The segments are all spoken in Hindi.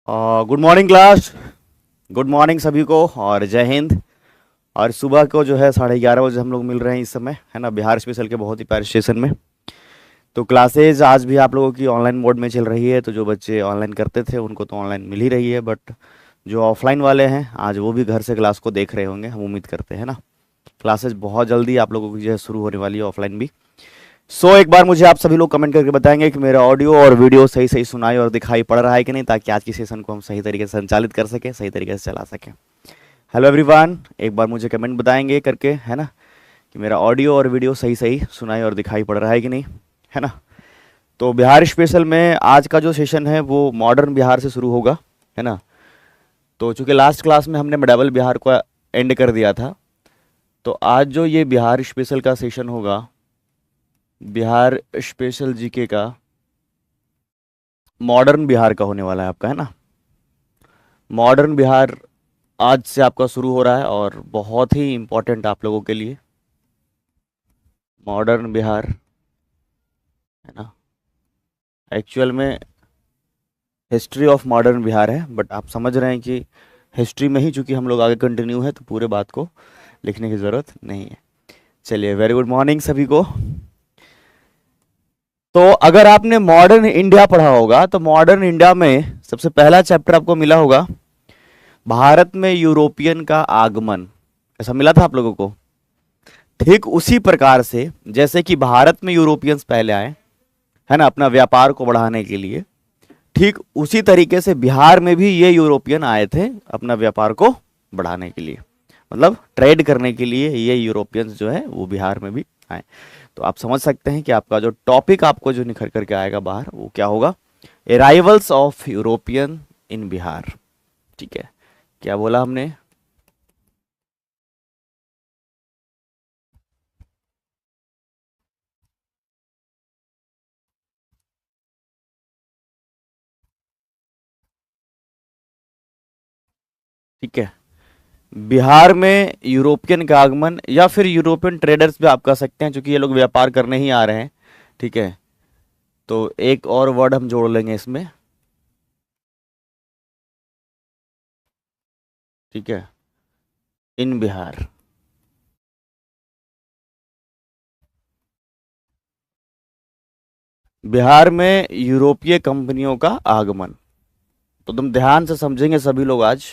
Good morning class. Good morning सभी को और जय हिंद। और सुबह को जो है 11:30 बजे हम लोग मिल रहे हैं इस समय, है ना, बिहार स्पेशल के बहुत ही प्यारे स्टेशन में। तो क्लासेज आज भी आप लोगों की ऑनलाइन मोड में चल रही है। तो जो बच्चे ऑनलाइन करते थे उनको तो ऑनलाइन मिल ही रही है, बट जो ऑफलाइन वाले हैं आज वो भी घर से क्लास को देख रहे होंगे, हम उम्मीद करते हैं ना। क्लासेज बहुत जल्दी आप लोगों की जो है शुरू होने वाली है, ऑफलाइन भी। एक बार मुझे आप सभी लोग कमेंट करके बताएंगे कि मेरा ऑडियो और वीडियो सही सही सुनाई और दिखाई पड़ रहा है कि नहीं, ताकि आज की सेशन को हम सही तरीके से संचालित कर सकें, सही तरीके से चला सकें। हेलो एवरीवन, एक बार मुझे कमेंट बताएंगे करके, है ना, कि मेरा ऑडियो और वीडियो सही सही सुनाई और दिखाई पड़ रहा है कि नहीं, है ना। तो बिहार स्पेशल में आज का जो सेशन है वो मॉडर्न बिहार से शुरू होगा, है ना। तो चूंकि लास्ट क्लास में हमने मेडावल बिहार को एंड कर दिया था, तो आज जो ये बिहार स्पेशल का सेशन होगा, बिहार स्पेशल जीके का मॉडर्न बिहार का होने वाला है आपका, है ना। मॉडर्न बिहार आज से आपका शुरू हो रहा है और बहुत ही इम्पोर्टेंट आप लोगों के लिए मॉडर्न बिहार, है ना। एक्चुअल में हिस्ट्री ऑफ मॉडर्न बिहार है, बट आप समझ रहे हैं कि हिस्ट्री में ही चूंकि हम लोग आगे कंटिन्यू है तो पूरे बात को लिखने की ज़रूरत नहीं है। चलिए, वेरी गुड मॉर्निंग सभी को। तो अगर आपने मॉडर्न इंडिया पढ़ा होगा तो मॉडर्न इंडिया में सबसे पहला चैप्टर आपको मिला होगा भारत में यूरोपियन का आगमन। ऐसा मिला था आप लोगों को। ठीक उसी प्रकार से जैसे कि भारत में यूरोपियंस पहले आए, है ना, अपना व्यापार को बढ़ाने के लिए, ठीक उसी तरीके से बिहार में भी ये यूरोपियन आए थे अपना व्यापार को बढ़ाने के लिए, मतलब ट्रेड करने के लिए ये यूरोपियंस जो है वो बिहार में भी आए। तो आप समझ सकते हैं कि आपका जो टॉपिक आपको जो निखर करके आएगा बाहर वो क्या होगा, अराइवल्स ऑफ यूरोपियन इन बिहार। ठीक है, क्या बोला हमने, ठीक है। बिहार में यूरोपियन का आगमन या फिर यूरोपियन ट्रेडर्स भी आप कह सकते हैं, क्योंकि ये लोग व्यापार करने ही आ रहे हैं। ठीक है, तो एक और वर्ड हम जोड़ लेंगे इसमें, ठीक है, इन बिहार। बिहार में यूरोपीय कंपनियों का आगमन, तो तुम ध्यान से समझेंगे सभी लोग आज।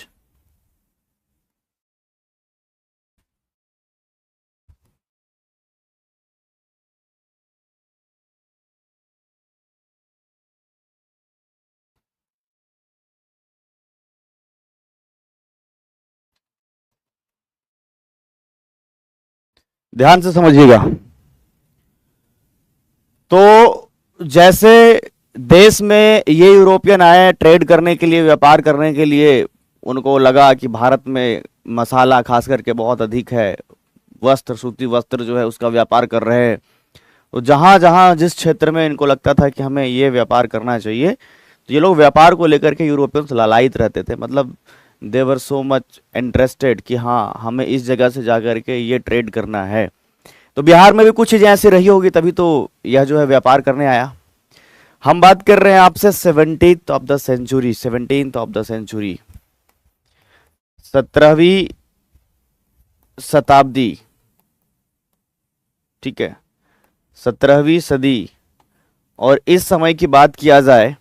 ध्यान से समझिएगा। तो जैसे देश में ये यूरोपियन आए ट्रेड करने के लिए, व्यापार करने के लिए, उनको लगा कि भारत में मसाला खास करके बहुत अधिक है, वस्त्र, सूती वस्त्र जो है उसका व्यापार कर रहे हैं। तो जहाँ जहाँ जिस क्षेत्र में इनको लगता था कि हमें ये व्यापार करना चाहिए, तो ये लोग व्यापार को लेकर के यूरोपियंस लालायित रहते थे, मतलब देवर सो मच इंटरेस्टेड कि हाँ हमें इस जगह से जा कर के ये ट्रेड करना है। तो बिहार में भी कुछ चीज़ें ऐसी रही होगी, तभी तो यह जो है व्यापार करने आया। हम बात कर रहे हैं आपसे 17th of the century, 17th of the century, 17वीं शताब्दी। ठीक है, 17वीं सदी। और इस समय की बात किया जाए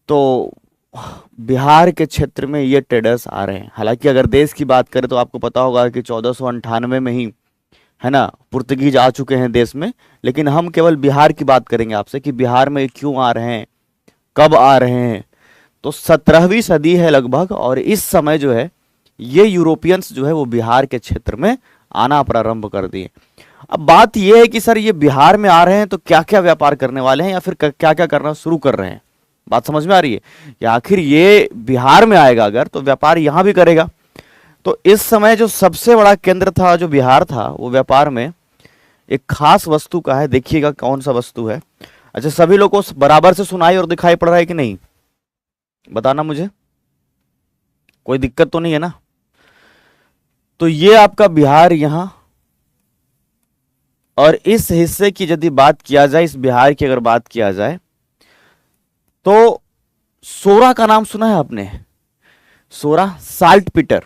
तो बिहार के क्षेत्र में ये ट्रेडर्स आ रहे हैं। हालांकि अगर देश की बात करें तो आपको पता होगा कि 1498 में ही, है ना, पुर्तगीज आ चुके हैं देश में। लेकिन हम केवल बिहार की बात करेंगे आपसे कि बिहार में क्यों आ रहे हैं, कब आ रहे हैं। तो 17वीं सदी है लगभग, और इस समय जो है ये यूरोपियंस जो है वो बिहार के क्षेत्र में आना प्रारंभ कर दिए। अब बात यह है कि सर ये बिहार में आ रहे हैं तो क्या क्या व्यापार करने वाले हैं, या फिर क्या क्या करना शुरू कर रहे हैं। बात समझ में आ रही है, या आखिर ये बिहार में आएगा अगर तो व्यापार यहां भी करेगा। तो इस समय जो सबसे बड़ा केंद्र था जो बिहार था, वो व्यापार में एक खास वस्तु का है। देखिएगा कौन सा वस्तु है। अच्छा, सभी लोगों को बराबर से सुनाई और दिखाई पड़ रहा है कि नहीं, बताना मुझे, कोई दिक्कत तो नहीं है ना। तो ये आपका बिहार यहां, और इस हिस्से की यदि बात किया जाए, इस बिहार की अगर बात किया जाए तो सोरा का नाम सुना है आपने? सोरा साल्ट पीटर,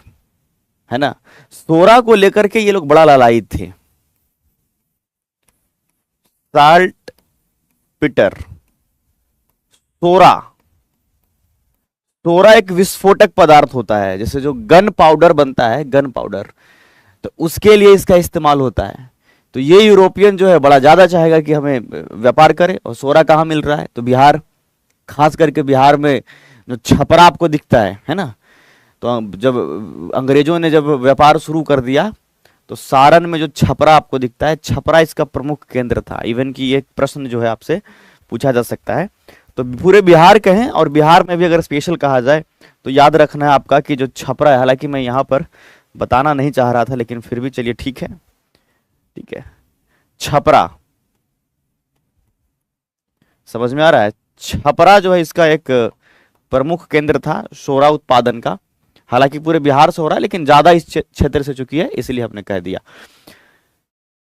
है ना। सोरा को लेकर के ये लोग बड़ा लालायित थे। साल्ट पीटर, सोरा। सोरा एक विस्फोटक पदार्थ होता है, जैसे जो गन पाउडर बनता है, गन पाउडर, तो उसके लिए इसका इस्तेमाल होता है। तो ये यूरोपियन जो है बड़ा ज्यादा चाहेगा कि हमें व्यापार करे, और सोरा कहाँ मिल रहा है? तो बिहार, खास करके बिहार में जो छपरा आपको दिखता है ना। तो जब अंग्रेजों ने जब व्यापार शुरू कर दिया, तो सारण में जो छपरा आपको दिखता है, छपरा इसका प्रमुख केंद्र था। इवन कि एक प्रश्न जो है आपसे पूछा जा सकता है। तो पूरे बिहार के हैं, और बिहार में भी अगर स्पेशल कहा जाए तो याद रखना है आपका कि जो छपरा है, हालांकि मैं यहाँ पर बताना नहीं चाह रहा था, लेकिन फिर भी चलिए ठीक है, ठीक है। छपरा समझ में आ रहा है? छपरा जो है इसका एक प्रमुख केंद्र था सोरा उत्पादन का। हालांकि पूरे बिहार से हो रहा है, लेकिन ज्यादा इस क्षेत्र से चुकी है, इसलिए हमने कह दिया।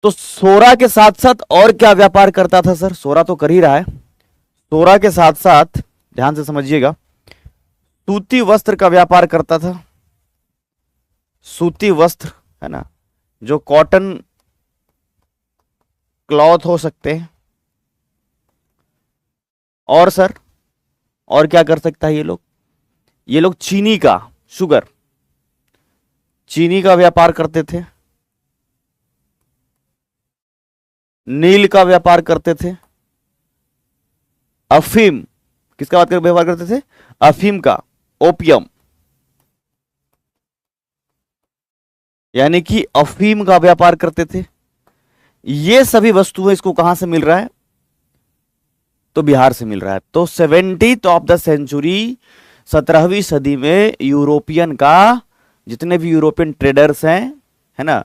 तो सोरा के साथ साथ और क्या व्यापार करता था सर? सोरा तो कर ही रहा है। सोरा के साथ साथ ध्यान से समझिएगा, सूती वस्त्र का व्यापार करता था। सूती वस्त्र, है ना, जो कॉटन क्लॉथ हो सकते हैं। और सर और क्या कर सकता है ये लोग? ये लोग चीनी का, शुगर, चीनी का व्यापार करते थे। नील का व्यापार करते थे। अफीम, किसका बात कर व्यवहार करते थे? अफीम का, ओपियम, यानी कि अफीम का व्यापार करते थे। ये सभी वस्तुएं इसको कहां से मिल रहा है? तो बिहार से मिल रहा है। तो 70th ऑफ द सेंचुरी, 17वीं सदी में यूरोपियन का, जितने भी यूरोपियन ट्रेडर्स हैं, है ना,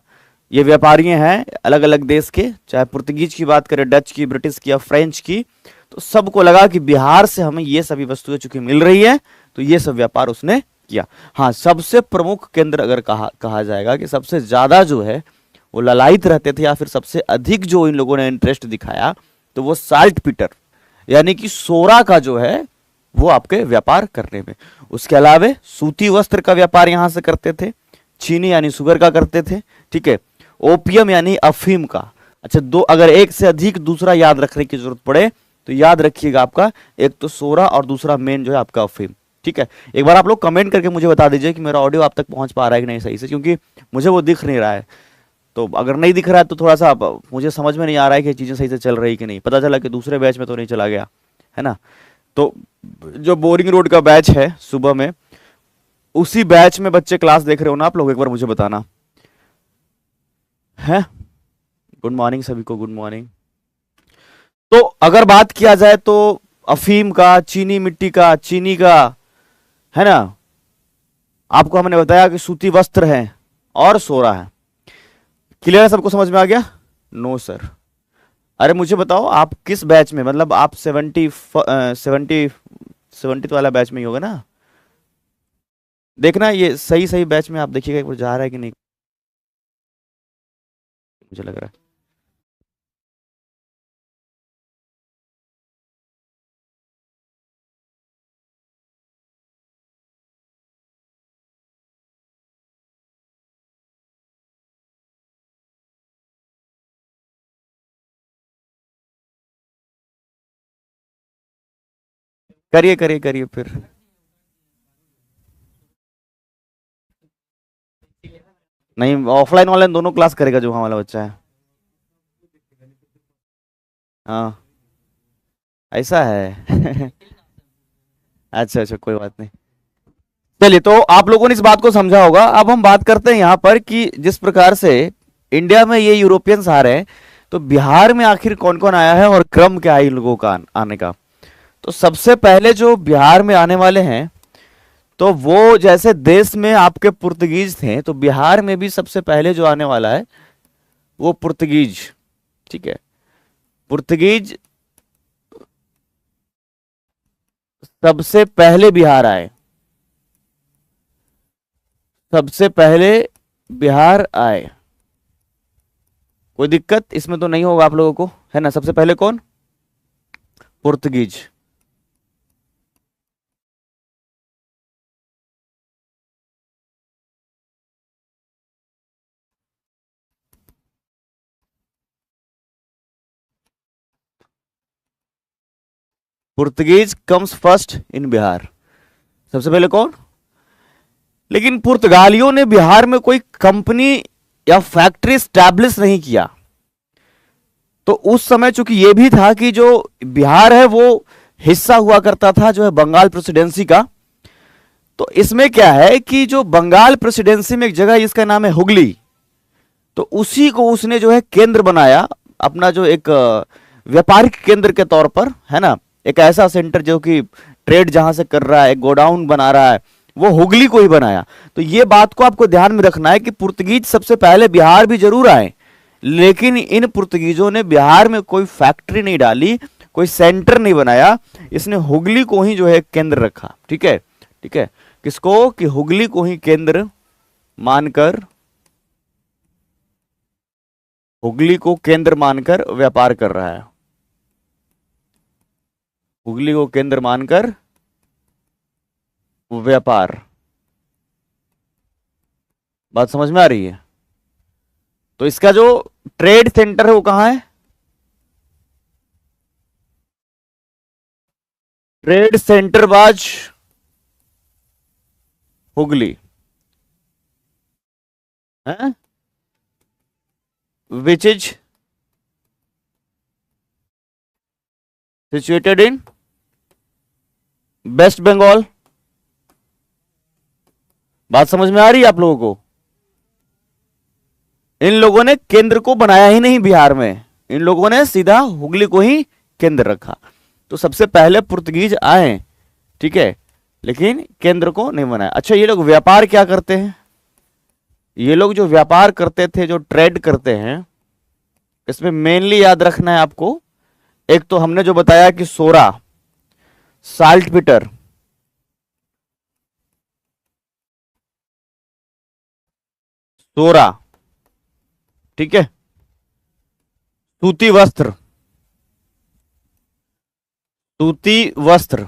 ये व्यापारी हैं अलग अलग देश के, चाहे पुर्तगीज की बात करें, डच की, ब्रिटिश की या फ्रेंच की, तो सबको लगा कि बिहार से हमें ये सभी वस्तुएं चूंकि मिल रही है, तो ये सब व्यापार उसने किया। हाँ, सबसे प्रमुख केंद्र अगर कहा जाएगा कि सबसे ज्यादा जो है वो ललायित रहते थे, या फिर सबसे अधिक जो इन लोगों ने इंटरेस्ट दिखाया, तो वो साल्ट पीटर, यानी कि सोरा का जो है वो आपके व्यापार करने में। उसके अलावे सूती वस्त्र का व्यापार यहां से करते थे, चीनी यानी शुगर का करते थे, ठीक है, ओपियम यानी अफीम का। अच्छा, दो, अगर एक से अधिक दूसरा याद रखने की जरूरत पड़े तो याद रखिएगा आपका, एक तो सोरा और दूसरा मेन जो है आपका अफीम, ठीक है। एक बार आप लोग कमेंट करके मुझे बता दीजिए कि मेरा ऑडियो आप तक पहुंच पा रहा है कि नहीं सही से, क्योंकि मुझे वो दिख नहीं रहा है। तो अगर नहीं दिख रहा है तो थोड़ा सा मुझे समझ में नहीं आ रहा है कि चीजें सही से चल रही कि नहीं। पता चला कि दूसरे बैच में तो नहीं चला गया, है ना। तो जो बोरिंग रोड का बैच है सुबह में, उसी बैच में बच्चे क्लास देख रहे हो ना आप लोग? एक बार मुझे बताना है। गुड मॉर्निंग सभी को, गुड मॉर्निंग। तो अगर बात किया जाए तो अफीम का, चीनी मिट्टी का, चीनी का, है ना, आपको हमने बताया कि सूती वस्त्र है और सोरा है। क्लियर है? सबको समझ में आ गया? No sir. अरे मुझे बताओ, आप किस बैच में, मतलब आप 70 वाला बैच में ही होगा ना? देखना ये सही सही बैच में, आप देखिएगा एक बार जा रहा है कि नहीं, मुझे लग रहा है। करिए करिए करिए फिर। नहीं, ऑफलाइन ऑनलाइन दोनों क्लास करेगा जो वहाँ वाला बच्चा है। हाँ, ऐसा है। अच्छा अच्छा, कोई बात नहीं। चलिए, तो आप लोगों ने इस बात को समझा होगा। अब हम बात करते हैं यहाँ पर कि जिस प्रकार से इंडिया में ये यूरोपियंस आ रहे हैं, तो बिहार में आखिर कौन कौन आया है और क्रम क्या है इन लोगों का आने का। तो सबसे पहले जो बिहार में आने वाले हैं, तो वो जैसे देश में आपके पुर्तगीज थे, तो बिहार में भी सबसे पहले जो आने वाला है वो पुर्तगीज, ठीक है। पुर्तगीज सबसे पहले बिहार आए, सबसे पहले बिहार आए। कोई दिक्कत इसमें तो नहीं होगा आप लोगों को, है ना। सबसे पहले कौन? Portuguese. Portuguese comes first in Bihar, सबसे पहले कौन? लेकिन पुर्तगालियों ने बिहार में कोई कंपनी या फैक्ट्री स्टैब्लिश नहीं किया। तो उस समय चूंकि ये भी था कि जो बिहार है वो हिस्सा हुआ करता था जो है बंगाल प्रेसिडेंसी का। तो इसमें क्या है कि जो बंगाल प्रेसिडेंसी में एक जगह जिसका नाम है हुगली, तो उसी को उसने जो है केंद्र बनाया अपना, जो एक व्यापारिक केंद्र के तौर पर, है ना, एक ऐसा सेंटर जो कि ट्रेड जहां से कर रहा है, गोडाउन बना रहा है, वो हुगली को ही बनाया। तो ये बात को आपको ध्यान में रखना है कि पुर्तगीज सबसे पहले बिहार भी जरूर आए, लेकिन इन पुर्तगीजों ने बिहार में कोई फैक्ट्री नहीं डाली, कोई सेंटर नहीं बनाया, इसने हुगली को ही जो है केंद्र रखा। ठीक है, ठीक है, किसको? कि हुगली को ही केंद्र मानकर, हुगली को केंद्र मानकर व्यापार कर रहा है, हुगली को केंद्र मानकर व्यापार। बात समझ में आ रही है? तो इसका जो ट्रेड सेंटर है वो कहां है? ट्रेड सेंटर बाज हुगली है, which is situated in West Bengal. बात समझ में आ रही है आप लोगों को? इन लोगों ने केंद्र को बनाया ही नहीं बिहार में, इन लोगों ने सीधा हुगली को ही केंद्र रखा। तो सबसे पहले पुर्तगीज आए, ठीक है, लेकिन केंद्र को नहीं बनाया। अच्छा, ये लोग व्यापार क्या करते हैं? ये लोग जो व्यापार करते थे, जो ट्रेड करते हैं, इसमें मेनली याद रखना है आपको, एक तो हमने जो बताया कि सोरा, साल्ट पीटर, सोरा, ठीक है, सूती वस्त्र, सूती वस्त्र,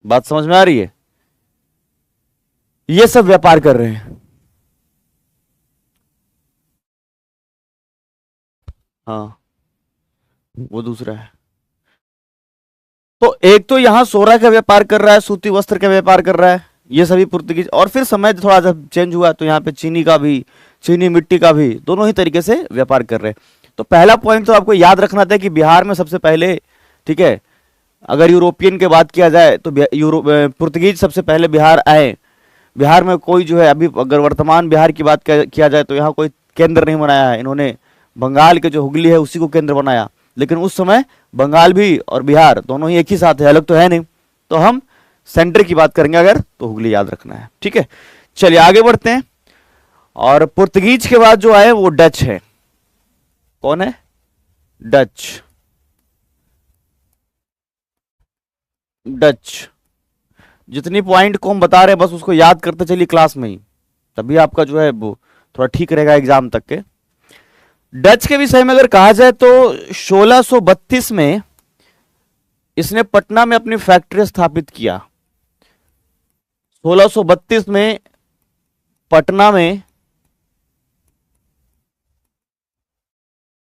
बात समझ में आ रही है? ये सब व्यापार कर रहे हैं। हाँ, वो दूसरा है। तो एक तो यहां सोरा का व्यापार कर रहा है, सूती वस्त्र का व्यापार कर रहा है, ये सभी पुर्तगीज। और फिर समय थोड़ा जब चेंज हुआ तो यहाँ पे चीनी का भी, चीनी मिट्टी का भी, दोनों ही तरीके से व्यापार कर रहे हैं। तो पहला पॉइंट तो आपको याद रखना था कि बिहार में सबसे पहले, ठीक है, अगर यूरोपियन की बात किया जाए तो पुर्तगीज सबसे पहले बिहार आए। बिहार में कोई जो है, अभी अगर वर्तमान बिहार की बात किया जाए तो यहाँ कोई केंद्र नहीं बनाया है इन्होंने, बंगाल के जो हुगली है उसी को केंद्र बनाया। लेकिन उस समय बंगाल भी और बिहार दोनों ही एक ही साथ है, अलग तो है नहीं। तो हम सेंटर की बात करेंगे अगर, तो हुगली याद रखना है। ठीक है, चलिए आगे बढ़ते हैं। और पुर्तगीज के बाद जो आए वो डच है। कौन है? डच। डच। जितनी पॉइंट को हम बता रहे हैं बस उसको याद करते चलिए क्लास में ही, तभी आपका जो है वो थोड़ा ठीक रहेगा एग्जाम तक के। डच के विषय में अगर कहा जाए तो 1632 में इसने पटना में अपनी फैक्ट्री स्थापित किया। 1632 में पटना में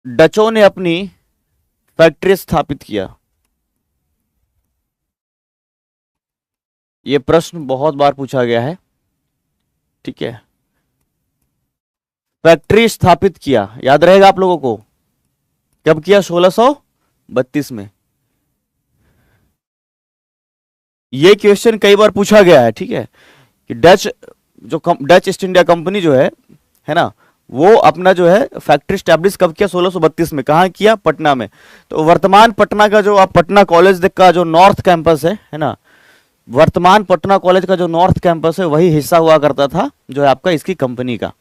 डचों ने अपनी फैक्ट्री स्थापित किया। यह प्रश्न बहुत बार पूछा गया है, ठीक है। फैक्ट्री स्थापित किया, याद रहेगा आप लोगों को, कब किया? 1632 में। यह क्वेश्चन कई बार पूछा गया है, ठीक है, कि डच ईस्ट इंडिया कंपनी जो है ना, वो अपना जो है फैक्ट्री स्टैब्लिश कब किया? 1632 में। कहाँ किया? पटना में। तो वर्तमान पटना का जो आप पटना कॉलेज का जो नॉर्थ कैंपस है ना, वर्तमान पटना कॉलेज का जो नॉर्थ कैंपस है वही हिस्सा हुआ करता था जो है आपका इसकी कंपनी का।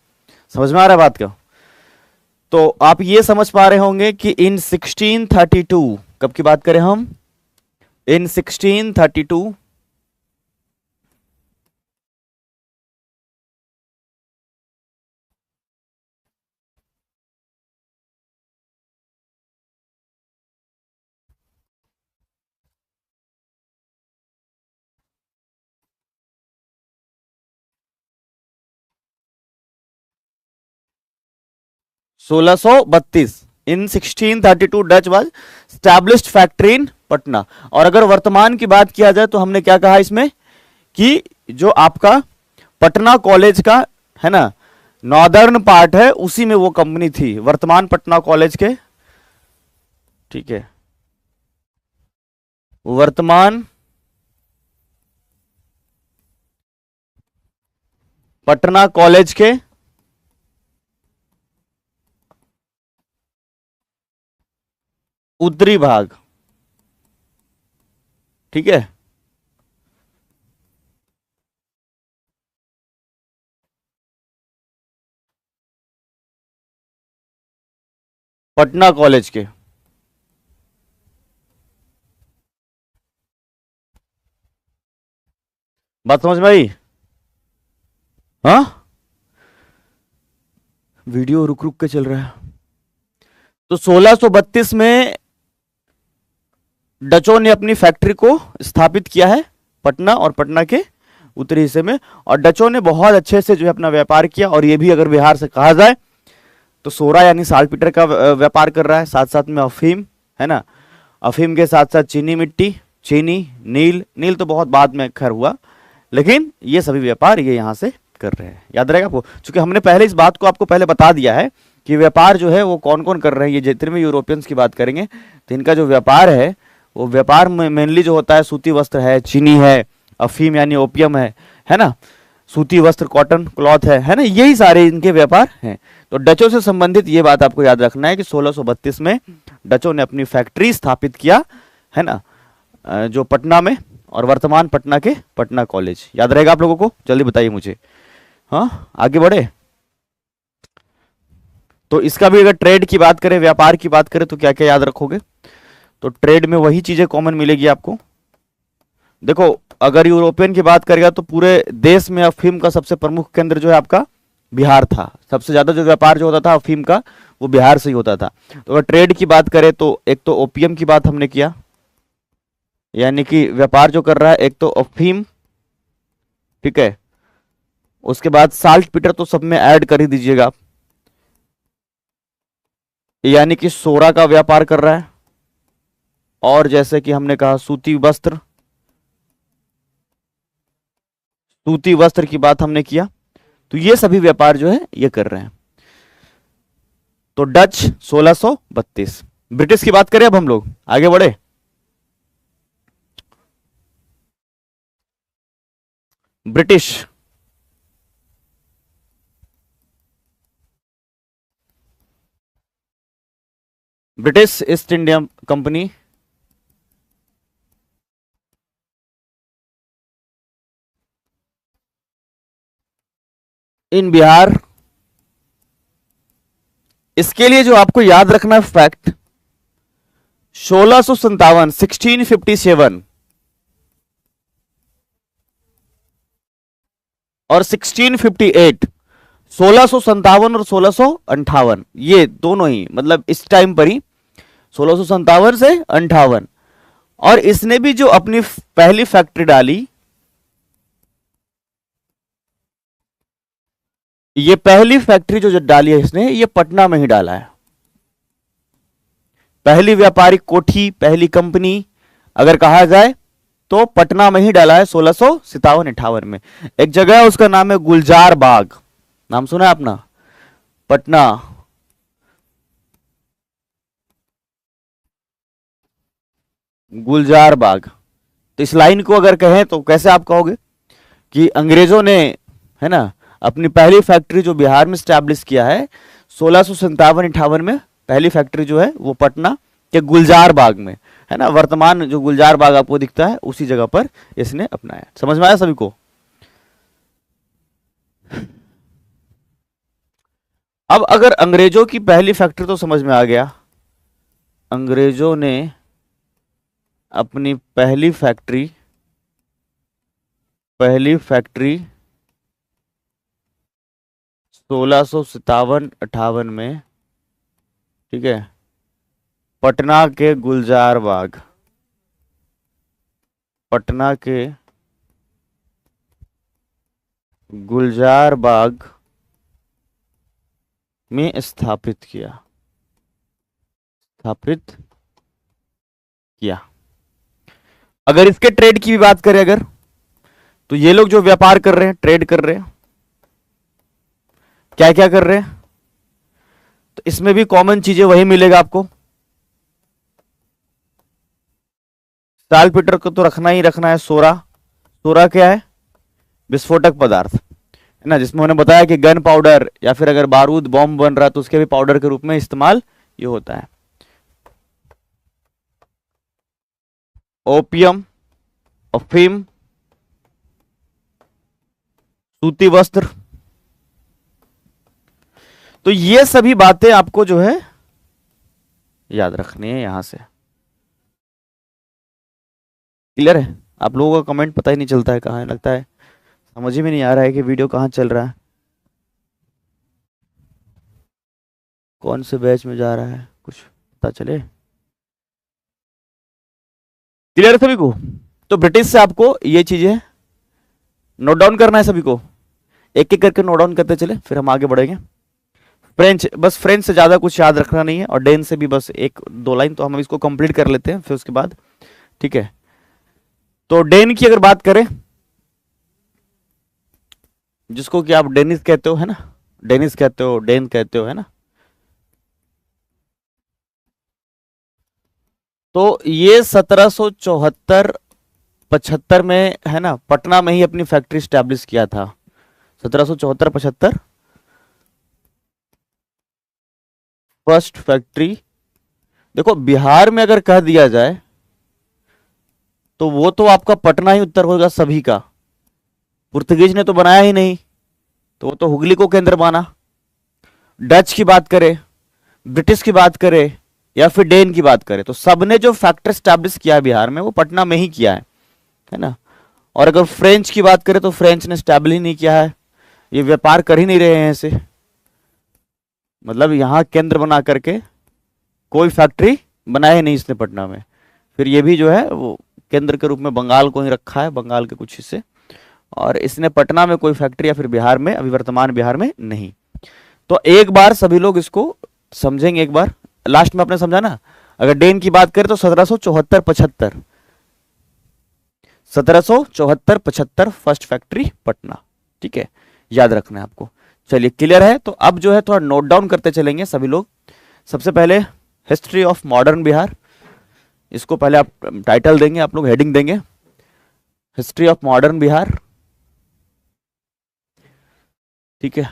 समझ में आ रहा है बात? क्या तो आप ये समझ पा रहे होंगे कि इन 1632, कब की बात करें हम? इन 1632 1632 इन 1632 Dutch was established factory in Patna. और अगर वर्तमान की बात किया जाए तो हमने क्या कहा इसमें कि जो आपका पटना कॉलेज का है ना नॉर्दर्न पार्ट है उसी में वो कंपनी थी, वर्तमान पटना कॉलेज के, ठीक है, वर्तमान पटना कॉलेज के उत्तरी भाग, ठीक है, पटना कॉलेज के, बात समझ में आई? हाँ, वीडियो रुक रुक के चल रहा है। तो 1632 में डचों ने अपनी फैक्ट्री को स्थापित किया है पटना और पटना के उत्तरी हिस्से में, और डचों ने बहुत अच्छे से जो है अपना व्यापार किया। और ये भी अगर बिहार से कहा जाए तो सोरा यानी साल्टपीटर का व्यापार कर रहा है, साथ साथ में अफीम, है ना, अफीम के साथ साथ चीनी मिट्टी, चीनी, नील, नील तो बहुत बाद में खैर हुआ, लेकिन ये सभी व्यापार ये यहाँ से कर रहे हैं। याद रहेगा आपको, क्योंकि हमने पहले इस बात को आपको पहले बता दिया है कि व्यापार जो है वो कौन कौन कर रहे हैं। ये जितने भी यूरोपियंस की बात करेंगे तो इनका जो व्यापार है वो व्यापार में मेनली जो होता है सूती वस्त्र है, चीनी है, अफीम यानी ओपियम है ना, सूती वस्त्र कॉटन क्लॉथ है ना, यही सारे इनके व्यापार हैं। तो डचों से संबंधित ये बात आपको याद रखना है कि 1632 में डचों ने अपनी फैक्ट्री स्थापित किया, है ना, जो पटना में, और वर्तमान पटना के पटना कॉलेज। याद रहेगा आप लोगों को? जल्दी बताइए मुझे। हाँ, आगे बढ़े। तो इसका भी अगर ट्रेड की बात करें, व्यापार की बात करें, तो क्या क्या याद रखोगे? तो ट्रेड में वही चीजें कॉमन मिलेगी आपको। देखो, अगर यूरोपियन की बात करेगा तो पूरे देश में अफीम का सबसे प्रमुख केंद्र जो है आपका बिहार था। सबसे ज्यादा जो व्यापार जो होता था अफीम का वो बिहार से ही होता था। तो अगर ट्रेड की बात करें तो एक तो ओपियम की बात हमने किया, यानी कि व्यापार जो कर रहा है एक तो अफीम, ठीक है, उसके बाद साल्ट पीटर तो सब में ऐड कर ही दीजिएगा आप, यानी कि सोरा का व्यापार कर रहा है, और जैसे कि हमने कहा सूती वस्त्र, सूती वस्त्र की बात हमने किया। तो ये सभी व्यापार जो है ये कर रहे हैं। तो डच 1632। ब्रिटिश की बात करें अब हम लोग, आगे बढ़े। British, British east India company इन बिहार। इसके लिए जो आपको याद रखना फैक्ट, 1657 1657 और 1658, 1657 और 1658, ये दोनों ही मतलब इस टाइम पर ही 1657 से 58। और इसने भी जो अपनी पहली फैक्ट्री डाली, ये पहली फैक्ट्री जो डाली है इसने, ये पटना में ही डाला है। पहली व्यापारिक कोठी, पहली कंपनी अगर कहा जाए तो पटना में ही डाला है 1657-58 में। एक जगह है उसका नाम है गुलजार बाग, नाम सुना है अपना? पटना गुलजार बाग। तो इस लाइन को अगर कहें तो कैसे आप कहोगे कि अंग्रेजों ने, है ना, अपनी पहली फैक्ट्री जो बिहार में स्टैब्लिश किया है 1657-58 में, पहली फैक्ट्री जो है वो पटना के गुलजार बाग में, है ना, वर्तमान जो गुलजार बाग आपको दिखता है उसी जगह पर इसने अपनाया। समझ में आया सभी को? अब अगर अंग्रेजों की पहली फैक्ट्री तो समझ में आ गया, अंग्रेजों ने अपनी पहली फैक्ट्री 1657-58 में, ठीक है, पटना के गुलजार बाग, पटना के गुलजार बाग में स्थापित किया, स्थापित किया। अगर इसके ट्रेड की भी बात करें अगर, तो ये लोग जो व्यापार कर रहे हैं, ट्रेड कर रहे हैं, क्या क्या कर रहे हैं, तो इसमें भी कॉमन चीजें वही मिलेगा आपको। साल्टपीटर को तो रखना ही रखना है। सोरा, सोरा क्या है? विस्फोटक पदार्थ है ना, जिसमें उन्होंने बताया कि गन पाउडर या फिर अगर बारूद बॉम्ब बन रहा है तो उसके भी पाउडर के रूप में इस्तेमाल ये होता है। ओपियम, अफीम, सूती वस्त्र, तो ये सभी बातें आपको जो है याद रखनी है यहां से। क्लियर है? आप लोगों का कमेंट पता ही नहीं चलता है कहाँ है, लगता है समझ ही में नहीं आ रहा है कि वीडियो कहाँ चल रहा है, कौन से बैच में जा रहा है, कुछ पता चले। क्लियर है सभी को? तो ब्रिटिश से आपको ये चीजें नोट डाउन करना है सभी को, एक एक करके नोट डाउन करते चले, फिर हम आगे बढ़ेंगे। फ्रेंच, बस फ्रेंच से ज्यादा कुछ याद रखना नहीं है, और डेन से भी बस एक दो लाइन, तो हम इसको कंप्लीट कर लेते हैं फिर उसके बाद, ठीक है। तो डेन की अगर बात करें, जिसको कि आप डेनिस कहते हो है ना, डेनिस कहते हो, डेन कहते हो है ना, तो ये 1774-75 में है ना, पटना में ही अपनी फैक्ट्री स्टैब्लिश किया था। 1774-75 फर्स्ट फैक्ट्री। देखो बिहार में अगर कह दिया जाए तो वो तो आपका पटना ही उत्तर होगा सभी का, पुर्तगीज ने तो बनाया ही नहीं, तो वो तो हुगली को केंद्र माना। डच की बात करें, ब्रिटिश की बात करें, या फिर डेन की बात करें, तो सबने जो फैक्ट्री स्टैब्लिश किया है बिहार में वो पटना में ही किया है ना। और अगर फ्रेंच की बात करें तो फ्रेंच ने स्टैब्लिश नहीं किया है, ये व्यापार कर ही नहीं रहे हैं ऐसे, मतलब यहां केंद्र बना करके कोई फैक्ट्री बनाया नहीं इसने पटना में। फिर ये भी जो है वो केंद्र के रूप में बंगाल को ही रखा है, बंगाल के कुछ हिस्से, और इसने पटना में कोई फैक्ट्री या फिर बिहार में, अभी वर्तमान बिहार में नहीं। तो एक बार सभी लोग इसको समझेंगे, एक बार लास्ट में आपने समझा ना। अगर डेन की बात करें तो 1774-75, 1774-75 फर्स्ट फैक्ट्री पटना, ठीक है, याद रखना है आपको। चलिए क्लियर है? तो अब जो है थोड़ा नोट डाउन करते चलेंगे सभी लोग। सबसे पहले हिस्ट्री ऑफ मॉडर्न बिहार, इसको पहले आप टाइटल देंगे, आप लोग हेडिंग देंगे, हिस्ट्री ऑफ मॉडर्न बिहार, ठीक है।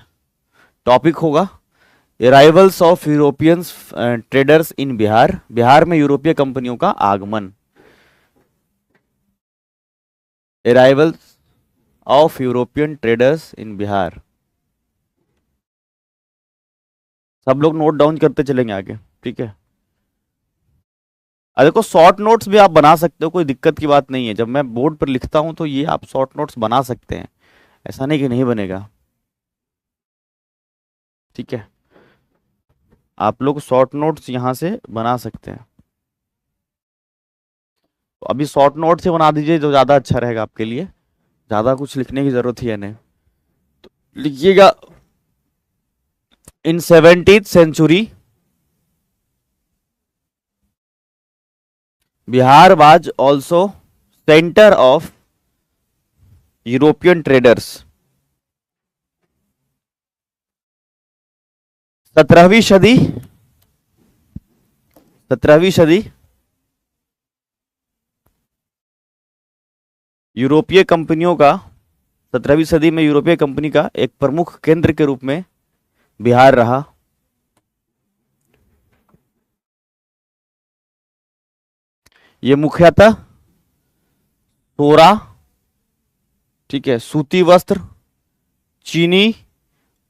टॉपिक होगा अराइवल्स ऑफ यूरोपियंस ट्रेडर्स इन बिहार, बिहार में यूरोपीय कंपनियों का आगमन। अराइवल्स ऑफ यूरोपियन ट्रेडर्स इन बिहार, सब लोग नोट डाउन करते चलेंगे आगे, ठीक है। देखो शॉर्ट नोट्स भी आप बना सकते हो, कोई दिक्कत की बात नहीं है। जब मैं बोर्ड पर लिखता हूं तो ये आप शॉर्ट नोट्स बना सकते हैं, ऐसा नहीं कि नहीं बनेगा, ठीक है। आप लोग शॉर्ट नोट्स यहां से बना सकते हैं, तो अभी शॉर्ट नोट से बना दीजिए जो ज्यादा अच्छा रहेगा आपके लिए, ज्यादा कुछ लिखने की जरूरत ही है नहीं। तो लिखिएगा, in 17th century Bihar was also centre of European traders. 17वीं सदी, 17वीं सदी यूरोपीय कंपनियों का, 17वीं सदी में यूरोपीय कंपनी का एक प्रमुख केंद्र के रूप में बिहार रहा। ये मुख्यतः सोरा, ठीक है, सूती वस्त्र, चीनी,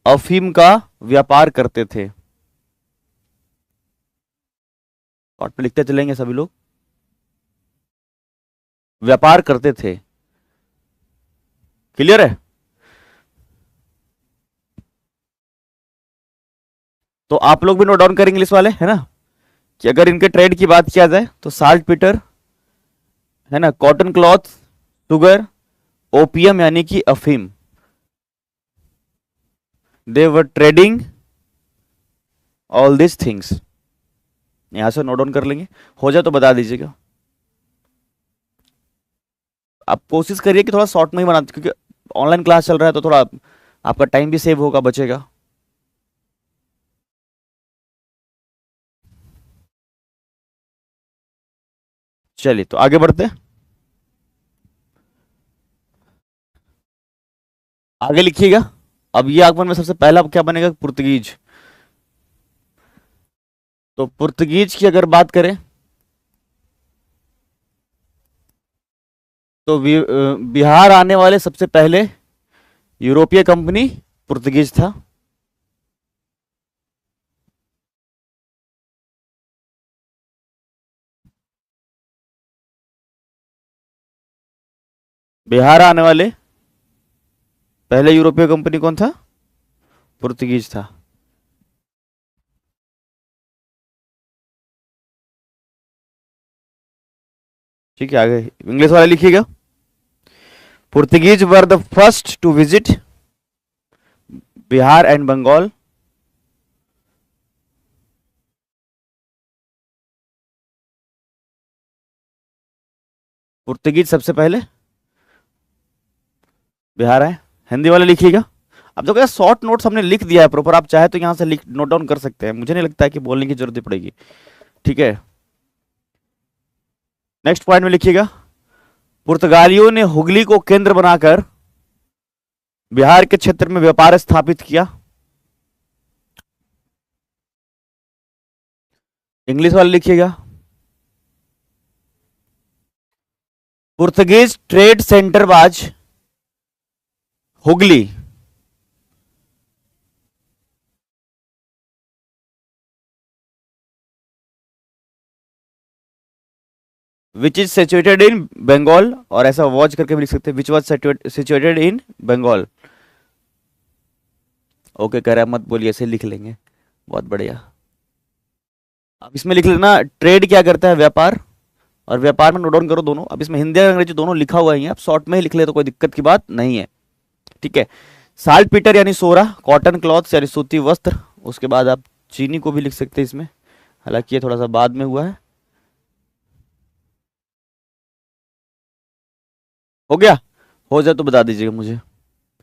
अफीम का व्यापार करते थे। शॉर्ट पे लिखते चलेंगे सभी लोग, व्यापार करते थे। क्लियर है? तो आप लोग भी नोट डाउन करेंगे इंग्लिश वाले, है ना, कि अगर इनके ट्रेड की बात किया जाए तो साल्ट पीटर है ना, कॉटन क्लॉथ, शुगर, ओपियम यानी कि अफीम, दे वर ट्रेडिंग ऑल दिस थिंग्स। यहां से नोट डाउन कर लेंगे, हो जाए तो बता दीजिएगा। आप कोशिश करिए कि थोड़ा शॉर्ट में ही बना, क्योंकि ऑनलाइन क्लास चल रहा है तो थोड़ा आपका टाइम भी सेव होगा, बचेगा। चलिए तो आगे बढ़ते हैं। आगे लिखिएगा। अब ये आगमन में सबसे पहला क्या बनेगा? पुर्तगीज। तो पुर्तगीज की अगर बात करें तो बिहार आने वाले सबसे पहले यूरोपीय कंपनी पुर्तगीज था। बिहार आने वाले पहले यूरोपीय कंपनी कौन था? पुर्तगीज था। ठीक है, आगे इंग्लिश वाला लिखिएगा। Portuguese were the first to visit Bihar and Bengal. Portuguese सबसे पहले बिहार आए। हिंदी वाले लिखिएगा। अब तो क्या शॉर्ट नोट्स हमने लिख दिया है प्रॉपर, आप चाहे तो यहां से लिख नोट डाउन कर सकते हैं, मुझे नहीं लगता है कि बोलने की जरूरत पड़ेगी। ठीक है, नेक्स्ट पॉइंट में लिखिएगा। पुर्तगालियों ने हुगली को केंद्र बनाकर बिहार के क्षेत्र में व्यापार स्थापित किया। इंग्लिश वाले लिखिएगा। पुर्तगीज ट्रेड सेंटर बाज Hooghly which is situated in Bengal, और ऐसा वॉच करके भी लिख सकते हैं, which was situated in Bengal. Okay कह रहा है, मत बोलिए, ऐसे लिख लेंगे। बहुत बढ़िया। अब इसमें लिख लेना, ट्रेड क्या करता है? व्यापार। और व्यापार में नोट डाउन करो दोनों। अब इसमें हिंदी और अंग्रेजी दोनों लिखा हुआ ही है, आप शॉर्ट में ही लिख ले तो कोई दिक्कत की बात नहीं है। ठीक है, साल्ट पीटर यानी सोरा, कॉटन क्लॉथ्स यानी सूती वस्त्र। उसके बाद आप चीनी को भी लिख सकते हैं इसमें, हालांकि ये थोड़ा सा बाद में हुआ है। हो गया? हो जाए तो बता दीजिएगा मुझे,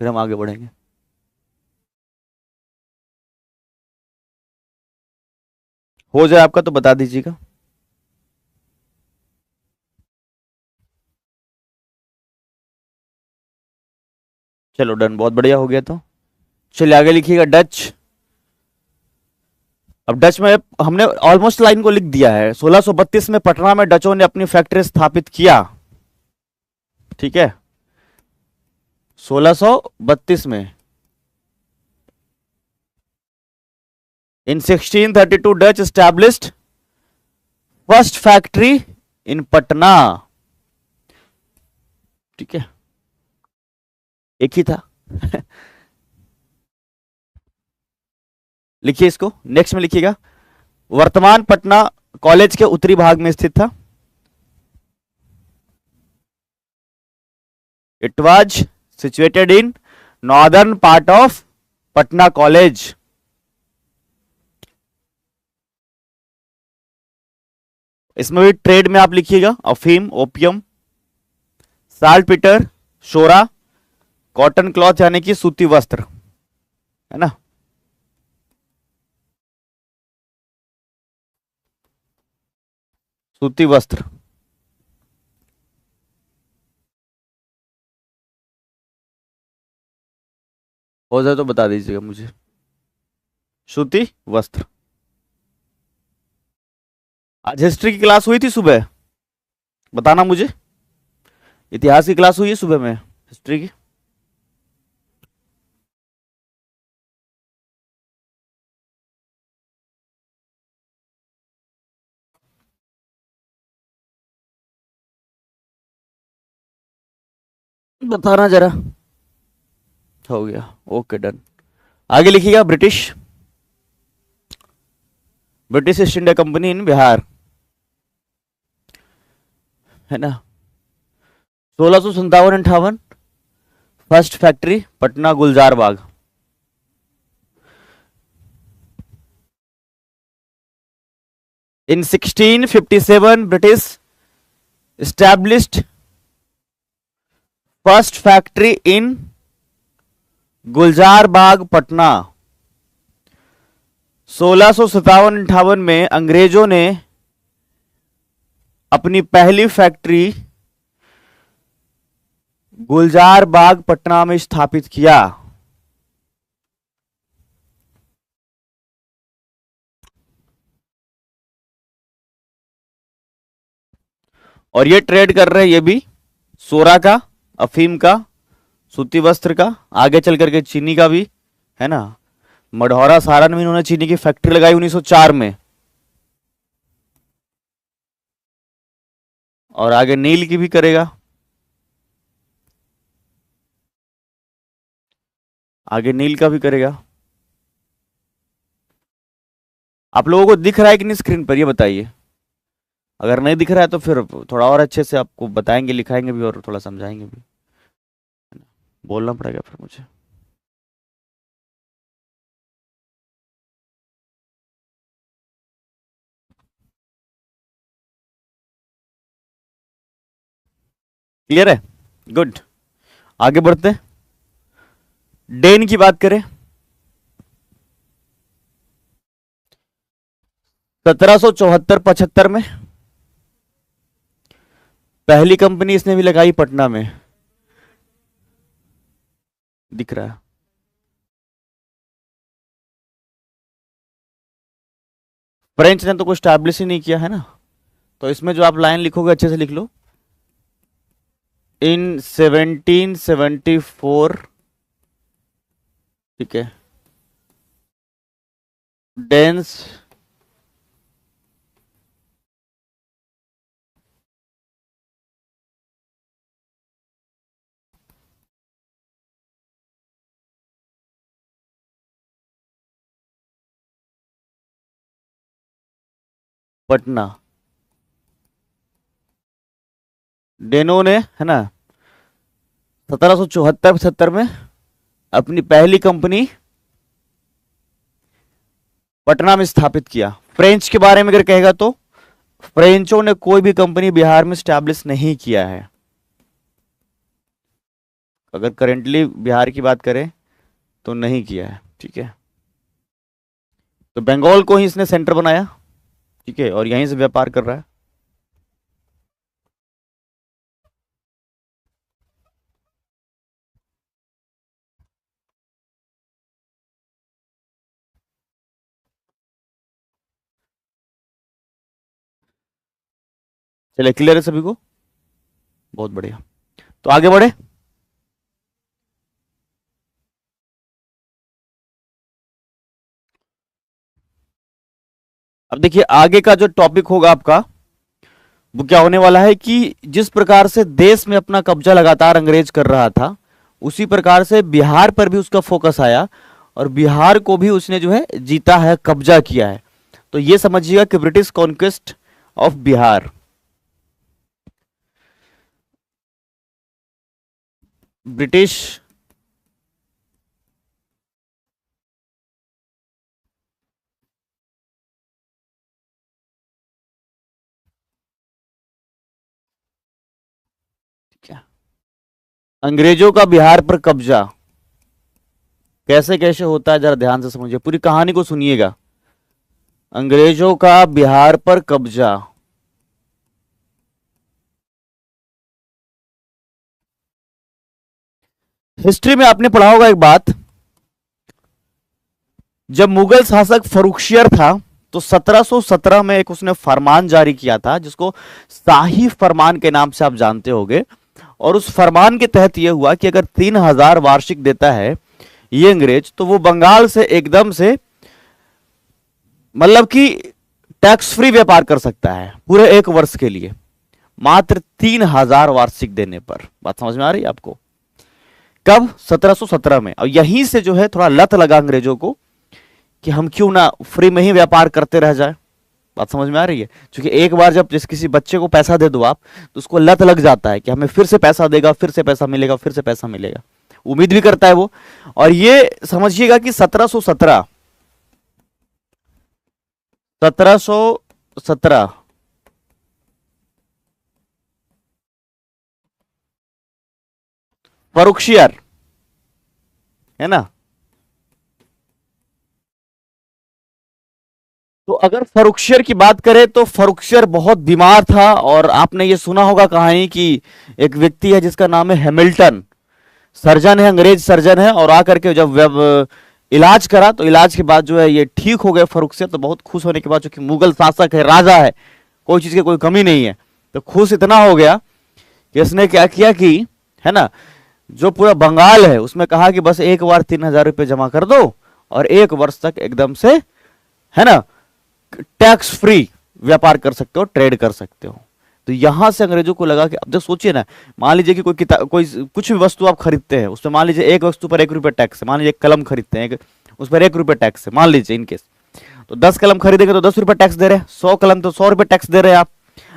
फिर हम आगे बढ़ेंगे। हो जाए आपका तो बता दीजिएगा। चलो डन, बहुत बढ़िया हो गया। तो चलिए आगे लिखिएगा। डच। अब डच में हमने ऑलमोस्ट लाइन को लिख दिया है। 1632 में पटना में डचों ने अपनी फैक्ट्री स्थापित किया। ठीक है, 1632 में। इन 1632 Dutch established first factory in Patna. ठीक है, एक ही था। लिखिए इसको, नेक्स्ट में लिखिएगा। वर्तमान पटना कॉलेज के उत्तरी भाग में स्थित था। It was situated in northern part of Patna college. इसमें भी ट्रेड में आप लिखिएगा, अफीम, ओपियम, साल्ट पीटर, शोरा, कॉटन क्लॉथ यानी कि सूती वस्त्र, है ना। सूती वस्त्र। हो जाए तो बता दीजिएगा मुझे। सूती वस्त्र। आज हिस्ट्री की क्लास हुई थी सुबह? बताना मुझे। इतिहास की क्लास हुई है सुबह में, हिस्ट्री की? बताना जरा। हो गया, ओके डन। आगे लिखिएगा। British. British east India company इन बिहार, है ना। 1657-58 first factory Patna Gulzar Bagh. In 1657, British established first factory in गुलजार बाग, पटना। 1657-58 में अंग्रेजों ने अपनी पहली फैक्ट्री गुलजार बाग, पटना में स्थापित किया। और ये ट्रेड कर रहे हैं, ये भी सोरा का, अफीम का, सूती वस्त्र का, आगे चल करके चीनी का भी है ना। मढ़ौरा, सारण में इन्होंने चीनी की फैक्ट्री लगाई 1904 में, और आगे नील की भी करेगा, आगे नील का भी करेगा। आप लोगों को दिख रहा है कि नहीं स्क्रीन पर, ये बताइए। अगर नहीं दिख रहा है तो फिर थोड़ा और अच्छे से आपको बताएंगे, लिखाएंगे भी और थोड़ा समझाएंगे भी, बोलना पड़ेगा फिर मुझे। क्लियर है? गुड। आगे बढ़ते हैं। डेन की बात करें, 1774-75 में पहली कंपनी इसने भी लगाई पटना में, दिख रहा है। फ्रेंच ने तो कुछ स्टैब्लिश ही नहीं किया है ना, तो इसमें जो आप लाइन लिखोगे अच्छे से लिख लो। इन 1774, ठीक है, डेंस पटना, डेनो ने है ना 1774-75 में अपनी पहली कंपनी पटना में स्थापित किया। फ्रेंच के बारे में अगर कहेगा तो फ्रेंचों ने कोई भी कंपनी बिहार में स्टैब्लिश नहीं किया है। अगर करेंटली बिहार की बात करें तो नहीं किया है, ठीक है। तो बंगाल को ही इसने सेंटर बनाया, ठीक है, और यहीं से व्यापार कर रहा है। चलिए, क्लियर है सभी को? बहुत बढ़िया। तो आगे बढ़े। अब देखिए आगे का जो टॉपिक होगा आपका वो क्या होने वाला है कि जिस प्रकार से देश में अपना कब्जा लगातार अंग्रेज कर रहा था, उसी प्रकार से बिहार पर भी उसका फोकस आया और बिहार को भी उसने जो है जीता है, कब्जा किया है। तो ये समझिएगा कि British conquest of Bihar, British क्या, अंग्रेजों का बिहार पर कब्जा कैसे कैसे होता है जरा ध्यान से समझिए, पूरी कहानी को सुनिएगा। अंग्रेजों का बिहार पर कब्जा, हिस्ट्री में आपने पढ़ा होगा एक बात, जब मुगल शासक फरुखशियर था तो 1717 में एक उसने फरमान जारी किया था जिसको शाही फरमान के नाम से आप जानते होंगे। और उस फरमान के तहत यह हुआ कि अगर 3000 वार्षिक देता है ये अंग्रेज, तो वो बंगाल से एकदम से मतलब कि टैक्स फ्री व्यापार कर सकता है पूरे 1 वर्ष के लिए, मात्र 3000 वार्षिक देने पर। बात समझ में आ रही है आपको? कब? 1717 में। और यहीं से जो है थोड़ा लत लगा अंग्रेजों को कि हम क्यों ना फ्री में ही व्यापार करते रह जाए। बात समझ में आ रही है? क्योंकि एक बार जब जिस किसी बच्चे को पैसा दे दो आप, तो उसको लत लग जाता है कि हमें फिर से पैसा देगा, फिर से पैसा मिलेगा, फिर से पैसा मिलेगा, उम्मीद भी करता है वो। और ये समझिएगा कि 1717 17। फरुखशियर है ना। तो अगर फरुखशियर की बात करें तो फरुखशियर बहुत बीमार था, और आपने ये सुना होगा कहानी कि एक व्यक्ति है जिसका नाम है हैमिल्टन, सर्जन है, अंग्रेज सर्जन है, और आकर के जब इलाज करा तो इलाज के बाद जो है ये ठीक हो गए फरुखशियर। तो बहुत खुश होने के बाद, चूंकि मुगल शासक है, राजा है, कोई चीज की कोई कमी नहीं है, तो खुश इतना हो गया कि इसने क्या किया कि, है ना, जो पूरा बंगाल है उसमें कहा कि बस एक बार 3,000 रुपये जमा कर दो और 1 वर्ष तक एकदम से, है ना, टैक्स फ्री व्यापार कर सकते हो, ट्रेड कर सकते हो। तो यहां से अंग्रेजों को लगा कि अब जब सोचिए ना, मान लीजिए कि कोई किताब, कोई कुछ भी वस्तु आप खरीदते हैं, उसमें मान लीजिए एक वस्तु पर 1 रुपये टैक्स है, मान लीजिए एक कलम खरीदते हैं, उस पर 1 रुपये टैक्स है, मान लीजिए इनकेस, तो 10 कलम खरीदेंगे तो 10 रुपये टैक्स दे रहे हैं, 100 कलम तो 100 रुपये टैक्स दे रहे हैं आप।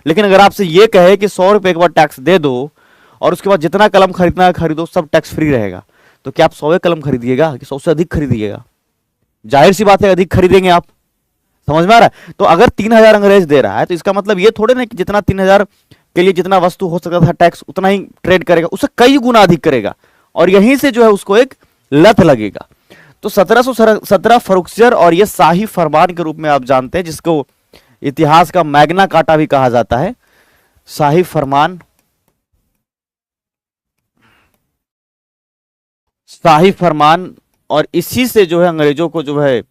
लेकिन अगर आपसे ये कहे कि 100 रुपये एक बार टैक्स दे दो और उसके बाद जितना कलम खरीदना है खरीदो, सब टैक्स फ्री रहेगा, तो क्या आप 100 कलम खरीदिएगा कि 100 से अधिक खरीदिएगा? जाहिर सी बात है अधिक खरीदेंगे आप। समझ में आ रहा है? तो अगर 3,000 अंग्रेज दे रहा है तो इसका मतलब ये थोड़े ना कि जितना 3,000 के लिए जितना वस्तु हो सकता था टैक्स, उतना ही ट्रेड करेगा, उससे कई गुना अधिक करेगा, और यहीं से जो है उसको एक लत लगेगा। तो 1717 फरुखसियर, और ये शाही फरमान के रूप में आप जानते हैं, जिसको इतिहास का मैग्ना कार्टा भी कहा जाता है, शाही फरमान, शाही फरमान। और इसी से जो है अंग्रेजों को जो है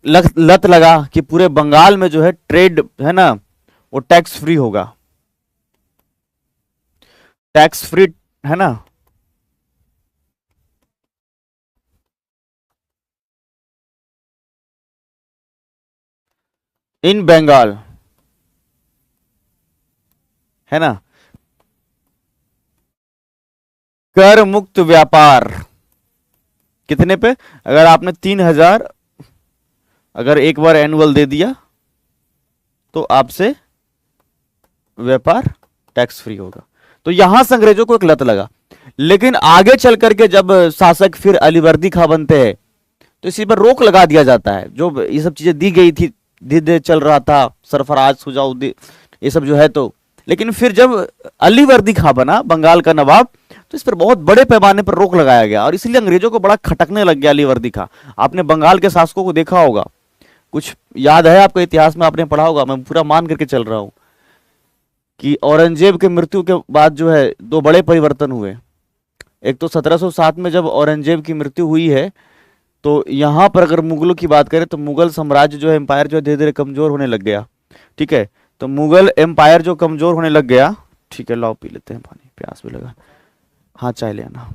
लत लगा कि पूरे बंगाल में जो है ट्रेड, है ना, वो टैक्स फ्री होगा, टैक्स फ्री, है ना। इन बंगाल, है ना, कर मुक्त व्यापार कितने पे? अगर आपने 3,000 अगर एक बार एनुअल दे दिया तो आपसे व्यापार टैक्स फ्री होगा। तो यहां से अंग्रेजों को एक लत लगा। लेकिन आगे चल करके जब शासक फिर अलीवर्दी खां बनते हैं तो इसी पर रोक लगा दिया जाता है। जो ये सब चीजें दी गई थी, धीरे चल रहा था सरफराज सुजाउद्दीन, ये सब जो है, तो लेकिन फिर जब अलीवर्दी खां बना बंगाल का नवाब तो इस पर बहुत बड़े पैमाने पर रोक लगाया गया, और इसलिए अंग्रेजों को बड़ा खटकने लग गया अलीवर्दी खां। आपने बंगाल के शासकों को देखा होगा, कुछ याद है आपको, इतिहास में आपने पढ़ा होगा, मैं पूरा मान करके चल रहा हूं कि औरंगजेब के मृत्यु के बाद जो है 2 बड़े परिवर्तन हुए। एक तो 1707 में जब औरंगजेब की मृत्यु हुई है, तो यहां पर अगर मुगलों की बात करें तो मुगल साम्राज्य जो है, एम्पायर जो है धीरे धीरे कमजोर होने लग गया। ठीक है, तो मुगल एम्पायर जो कमजोर होने लग गया, ठीक है, लाओ पी लेते हैं पानी, प्यास भी लगा। हाँ, चाय ले आना।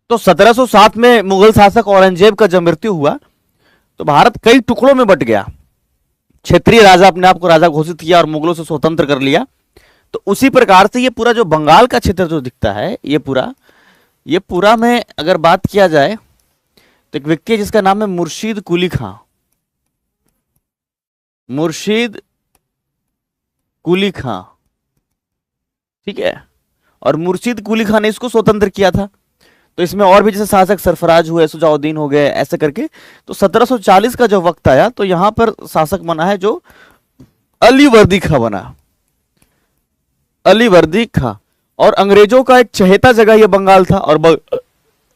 तो 1707 में मुगल शासक औरंगजेब का जब मृत्यु हुआ तो भारत कई टुकड़ों में बट गया। क्षेत्रीय राजा अपने आप को राजा घोषित किया और मुगलों से स्वतंत्र कर लिया। तो उसी प्रकार से ये पूरा जो बंगाल का क्षेत्र जो दिखता है, ये पूरा में अगर बात किया जाए तो एक व्यक्ति है जिसका नाम है मुर्शीद कुली खां। मुर्शीद कुली खां, ठीक है, और मुर्शीद कुली खां ने इसको स्वतंत्र किया था। तो इसमें और भी जैसे शासक सरफराज हुए, सुजाउद्दीन हो गए, ऐसे करके। तो 1740 का जब वक्त आया तो यहां पर शासक बना है जो अलीवर्दी खां बना, अलीवर्दी खां। और अंग्रेजों का एक चहेता जगह ये बंगाल था, और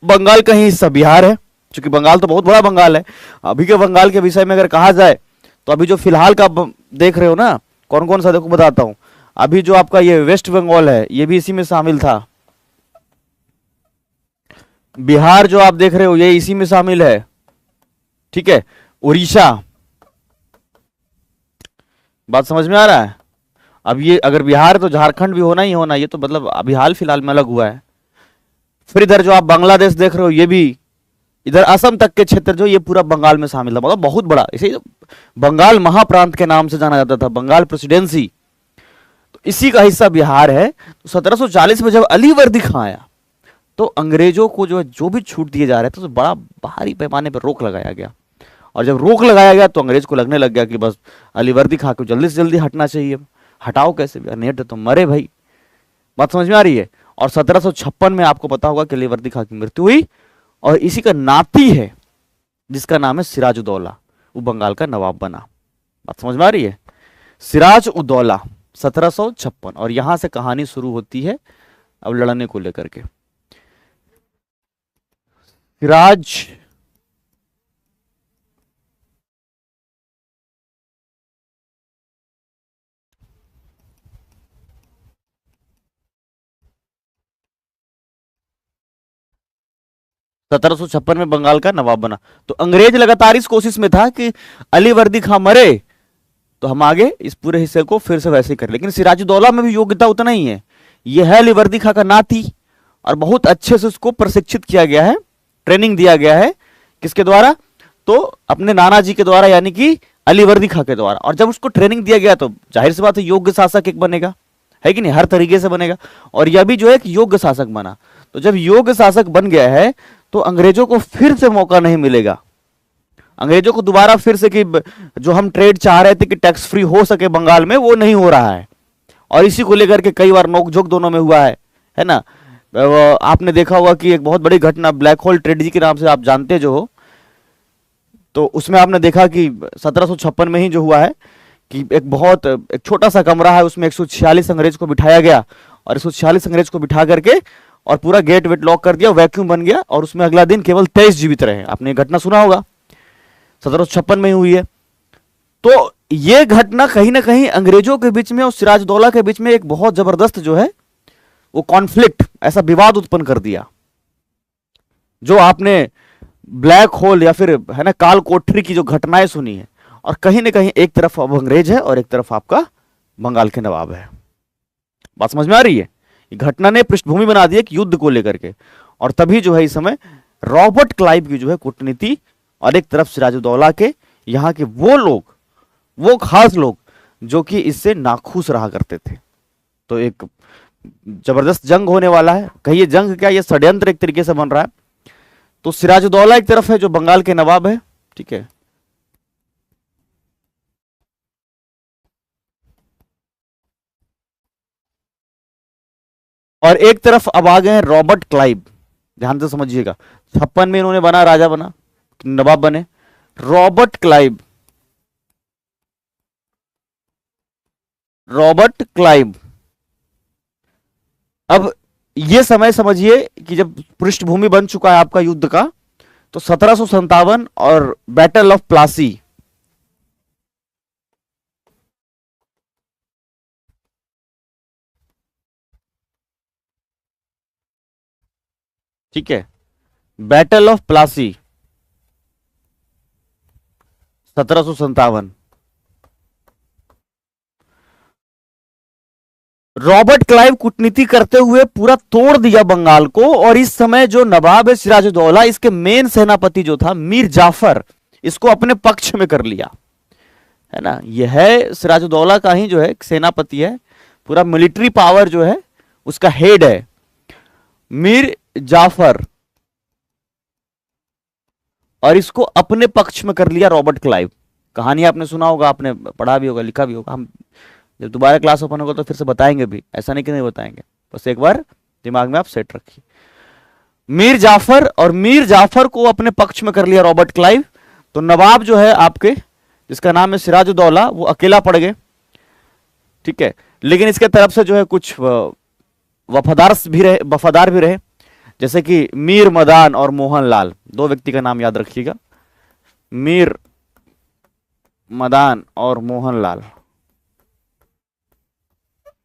बंगाल का ही हिस्सा बिहार है, क्योंकि बंगाल तो बहुत बड़ा बंगाल है। अभी के बंगाल के विषय में अगर कहा जाए तो अभी जो फिलहाल का देख रहे हो ना, कौन कौन सा, देखो बताता हूं। अभी जो आपका ये वेस्ट बंगाल है, ये भी इसी में शामिल था। बिहार जो आप देख रहे हो ये इसी में शामिल है, ठीक है। उड़ीसा, बात समझ में आ रहा है? अब ये अगर बिहार है तो झारखंड भी होना ही होना, ये तो मतलब अभी हाल फिलहाल में अलग हुआ है। फिर इधर जो आप बांग्लादेश देख रहे हो, ये भी इधर असम तक के क्षेत्र जो, ये पूरा बंगाल में शामिल था, मतलब बहुत बड़ा। इसे बंगाल महाप्रांत के नाम से जाना जाता था, बंगाल प्रेसिडेंसी। तो इसी का हिस्सा बिहार है। तो 1740 में जब अलीवर्दी खां आया तो अंग्रेजों को जो भी छूट दिए जा रहे थे तो बड़ा भारी पैमाने पर रोक लगाया गया। और जब रोक लगाया गया तो अंग्रेज को लगने लग गया कि बस अलीवर्दी खां को जल्दी से जल्दी हटना चाहिए। हटाओ कैसे भी, नेट तो मरे भाई। बात समझ में आ रही है। और 1756 में आपको पता होगा कि अलीवर्दी खां की मृत्यु हुई, और इसी का नाती है जिसका नाम है सिराजुद्दौला, वो बंगाल का नवाब बना। बात समझ में आ रही है। सिराज उद्दौला 1756, और यहां से कहानी शुरू होती है अब लड़ने को लेकर के। सिराज 1756 में बंगाल का नवाब बना। तो अंग्रेज लगातार इस कोशिश में था कि अलीवर्दी खां मरे तो हम आगे इस पूरे हिस्से को फिर से वैसे ही करें, लेकिन सिराजुद्दौला में भी योग्यता उतना ही है। यह है अलीवर्दी खां का नाती, और बहुत अच्छे से उसको प्रशिक्षित किया गया है, ट्रेनिंग दिया गया है। किसके द्वारा? तो अपने नाना जी के द्वारा, यानी कि अलीवर्दी खां के द्वारा। और जब उसको ट्रेनिंग दिया गया तो जाहिर सी बात है योग्य शासक एक बनेगा, है कि नहीं, हर तरीके से बनेगा। और यह भी जो है एक योग्य शासक बना। तो जब योग्य शासक बन गया है तो अंग्रेजों को फिर से मौका नहीं मिलेगा। अंग्रेजों को दोबारा फिर से कि जो हम ट्रेड चाह रहे थे कि टैक्स फ्री हो सके बंगाल में, वो नहीं हो रहा है। और इसी को लेकर के कई बार नोकझोंक दोनों में हुआ है ना। आपने देखा होगा कि एक बहुत बड़ी घटना ब्लैक होल ट्रेजेडी के नाम से आप जानते जो हो, तो उसमें आपने देखा कि 1756 में ही जो हुआ है कि एक छोटा सा कमरा है, उसमें 146 अंग्रेज को बिठाया गया, और 146 अंग्रेज को बिठा करके और पूरा गेट वेट लॉक कर दिया, वैक्यूम बन गया, और उसमें अगला दिन केवल 23 जीवित रहे। आपने घटना सुना होगा, 1756 में ही हुई है। तो यह घटना कहीं ना कहीं अंग्रेजों के बीच में और सिराजुद्दौला के बीच में एक बहुत जबरदस्त जो है वो कॉन्फ्लिक्ट, ऐसा विवाद उत्पन्न कर दिया। जो आपने ब्लैक होल या फिर है ना काल कोठरी की जो घटनाएं सुनी है, और कहीं ना कहीं एक तरफ अब अंग्रेज है और एक तरफ आपका बंगाल के नवाब है। बात समझ में आ रही है। घटना ने पृष्ठभूमि बना दी एक युद्ध को लेकर के, और तभी जो है इस समय रॉबर्ट क्लाइव की जो है कूटनीति, और एक तरफ सिराजुद्दौला के यहाँ के वो लोग, वो खास लोग जो कि इससे नाखुश रहा करते थे। तो एक जबरदस्त जंग होने वाला है। कहिए जंग क्या, ये षड्यंत्र एक तरीके से बन रहा है। तो सिराजुद्दौला एक तरफ है जो बंगाल के नवाब है, ठीक है, और एक तरफ अब आ गए हैं रॉबर्ट क्लाइव। ध्यान से समझिएगा, 56 में इन्होंने बना, राजा बना, नवाब बने, रॉबर्ट क्लाइव। रॉबर्ट क्लाइव अब ये समय समझिए कि जब पृष्ठभूमि बन चुका है आपका युद्ध का, तो 1757 और बैटल ऑफ प्लासी, ठीक है, battle of Plassey 1757। Robert Clive कूटनीति करते हुए पूरा तोड़ दिया बंगाल को, और इस समय जो नवाब है सिराजुद्दौला, इसके मेन सेनापति जो था मीर जाफर, इसको अपने पक्ष में कर लिया, है ना। यह है सिराजुद्दौला का ही जो है सेनापति है, पूरा मिलिट्री पावर जो है उसका हेड है मीर जाफर, और इसको अपने पक्ष में कर लिया रॉबर्ट क्लाइव। कहानी आपने सुना होगा, आपने पढ़ा भी होगा, लिखा भी होगा। हम जब दोबारा क्लास ओपन होगा तो फिर से बताएंगे भी, ऐसा नहीं कि नहीं बताएंगे, बस एक बार दिमाग में आप सेट रखिए। मीर जाफर, और मीर जाफर को अपने पक्ष में कर लिया रॉबर्ट क्लाइव। तो नवाब जो है आपके, जिसका नाम है सिराजुद्दौला, वो अकेला पड़ गए, ठीक है। लेकिन इसके तरफ से जो है कुछ वफादार भी रहे, जैसे कि मीर मदान और मोहनलाल, दो व्यक्ति का नाम याद रखिएगा, मीर मदान और मोहनलाल,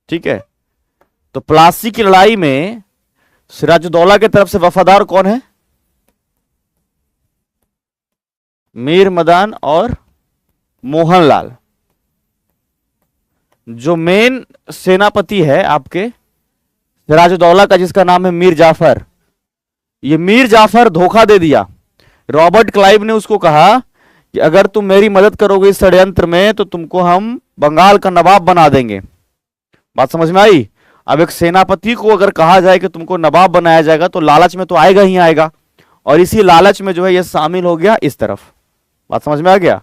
ठीक है। तो प्लासी की लड़ाई में सिराजुद्दौला की तरफ से वफादार कौन है? मीर मदान और मोहनलाल। जो मेन सेनापति है आपके सिराजुद्दौला का, जिसका नाम है मीर जाफर, ये मीर जाफर धोखा दे दिया। रॉबर्ट क्लाइव ने उसको कहा कि अगर तुम मेरी मदद करोगे इस षड्यंत्र में तो तुमको हम बंगाल का नवाब बना देंगे। बात समझ में आई। अब एक सेनापति को अगर कहा जाए कि तुमको नवाब बनाया जाएगा तो लालच में तो आएगा ही आएगा, और इसी लालच में जो है ये शामिल हो गया इस तरफ। बात समझ में आ गया।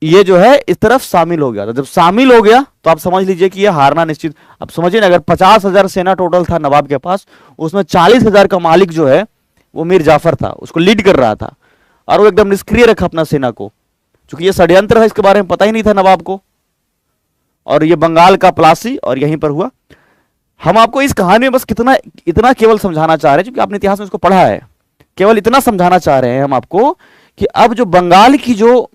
ये जो है इस तरफ शामिल हो गया था। जब शामिल हो गया तो आप समझ लीजिए कि ये हारना निश्चित। अब समझिए ना, अगर 50,000 सेना टोटल था नवाब के पास, उसमें 40,000 का मालिक जो है वो मीर जाफर था, उसको लीड कर रहा था, और वो एकदम निष्क्रिय रखा अपना सेना को, क्योंकि ये षड्यंत्र है, इसके बारे में पता ही नहीं था नवाब को। और ये बंगाल का प्लासी और यहीं पर हुआ। हम आपको इस कहानी में बस कितना इतना केवल समझाना चाह रहे हैं, क्योंकि आपने इतिहास में इसको पढ़ा है, केवल इतना समझाना चाह रहे हैं हम आपको कि अब जो बंगाल की जो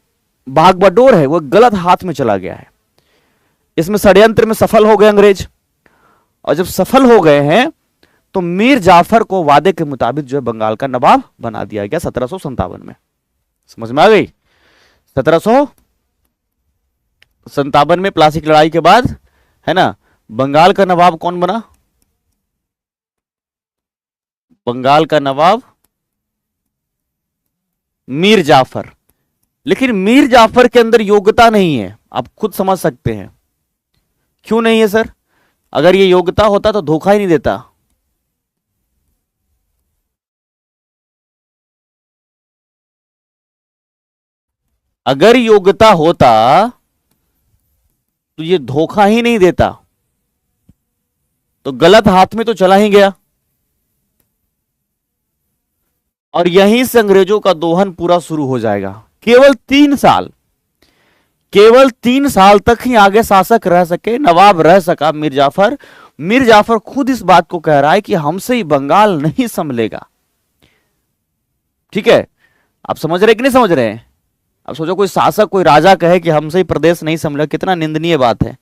भाग बटोर है वो गलत हाथ में चला गया है। इसमें षड्यंत्र में सफल हो गए अंग्रेज, और जब सफल हो गए हैं तो मीर जाफर को वादे के मुताबिक जो है बंगाल का नवाब बना दिया गया 1757 में। समझ में आ गई? 1757 में प्लासी की लड़ाई के बाद, है ना, बंगाल का नवाब कौन बना? बंगाल का नवाब मीर जाफर। लेकिन मीर जाफर के अंदर योग्यता नहीं है, आप खुद समझ सकते हैं। क्यों नहीं है सर? अगर ये योग्यता होता तो धोखा ही नहीं देता। अगर योग्यता होता तो ये धोखा ही नहीं देता, तो गलत हाथ में तो चला ही गया, और यहीं से अंग्रेजों का दोहन पूरा शुरू हो जाएगा। केवल 3 साल, केवल 3 साल तक ही आगे शासक रह सके, नवाब रह सका मीर जाफर। मीर जाफर खुद इस बात को कह रहा है कि हमसे ही बंगाल नहीं संभलेगा। ठीक है, आप समझ रहे कि नहीं समझ रहे हैं? अब सोचो कोई शासक, कोई राजा कहे कि हमसे ही प्रदेश नहीं संभलेगा, कितना निंदनीय बात है।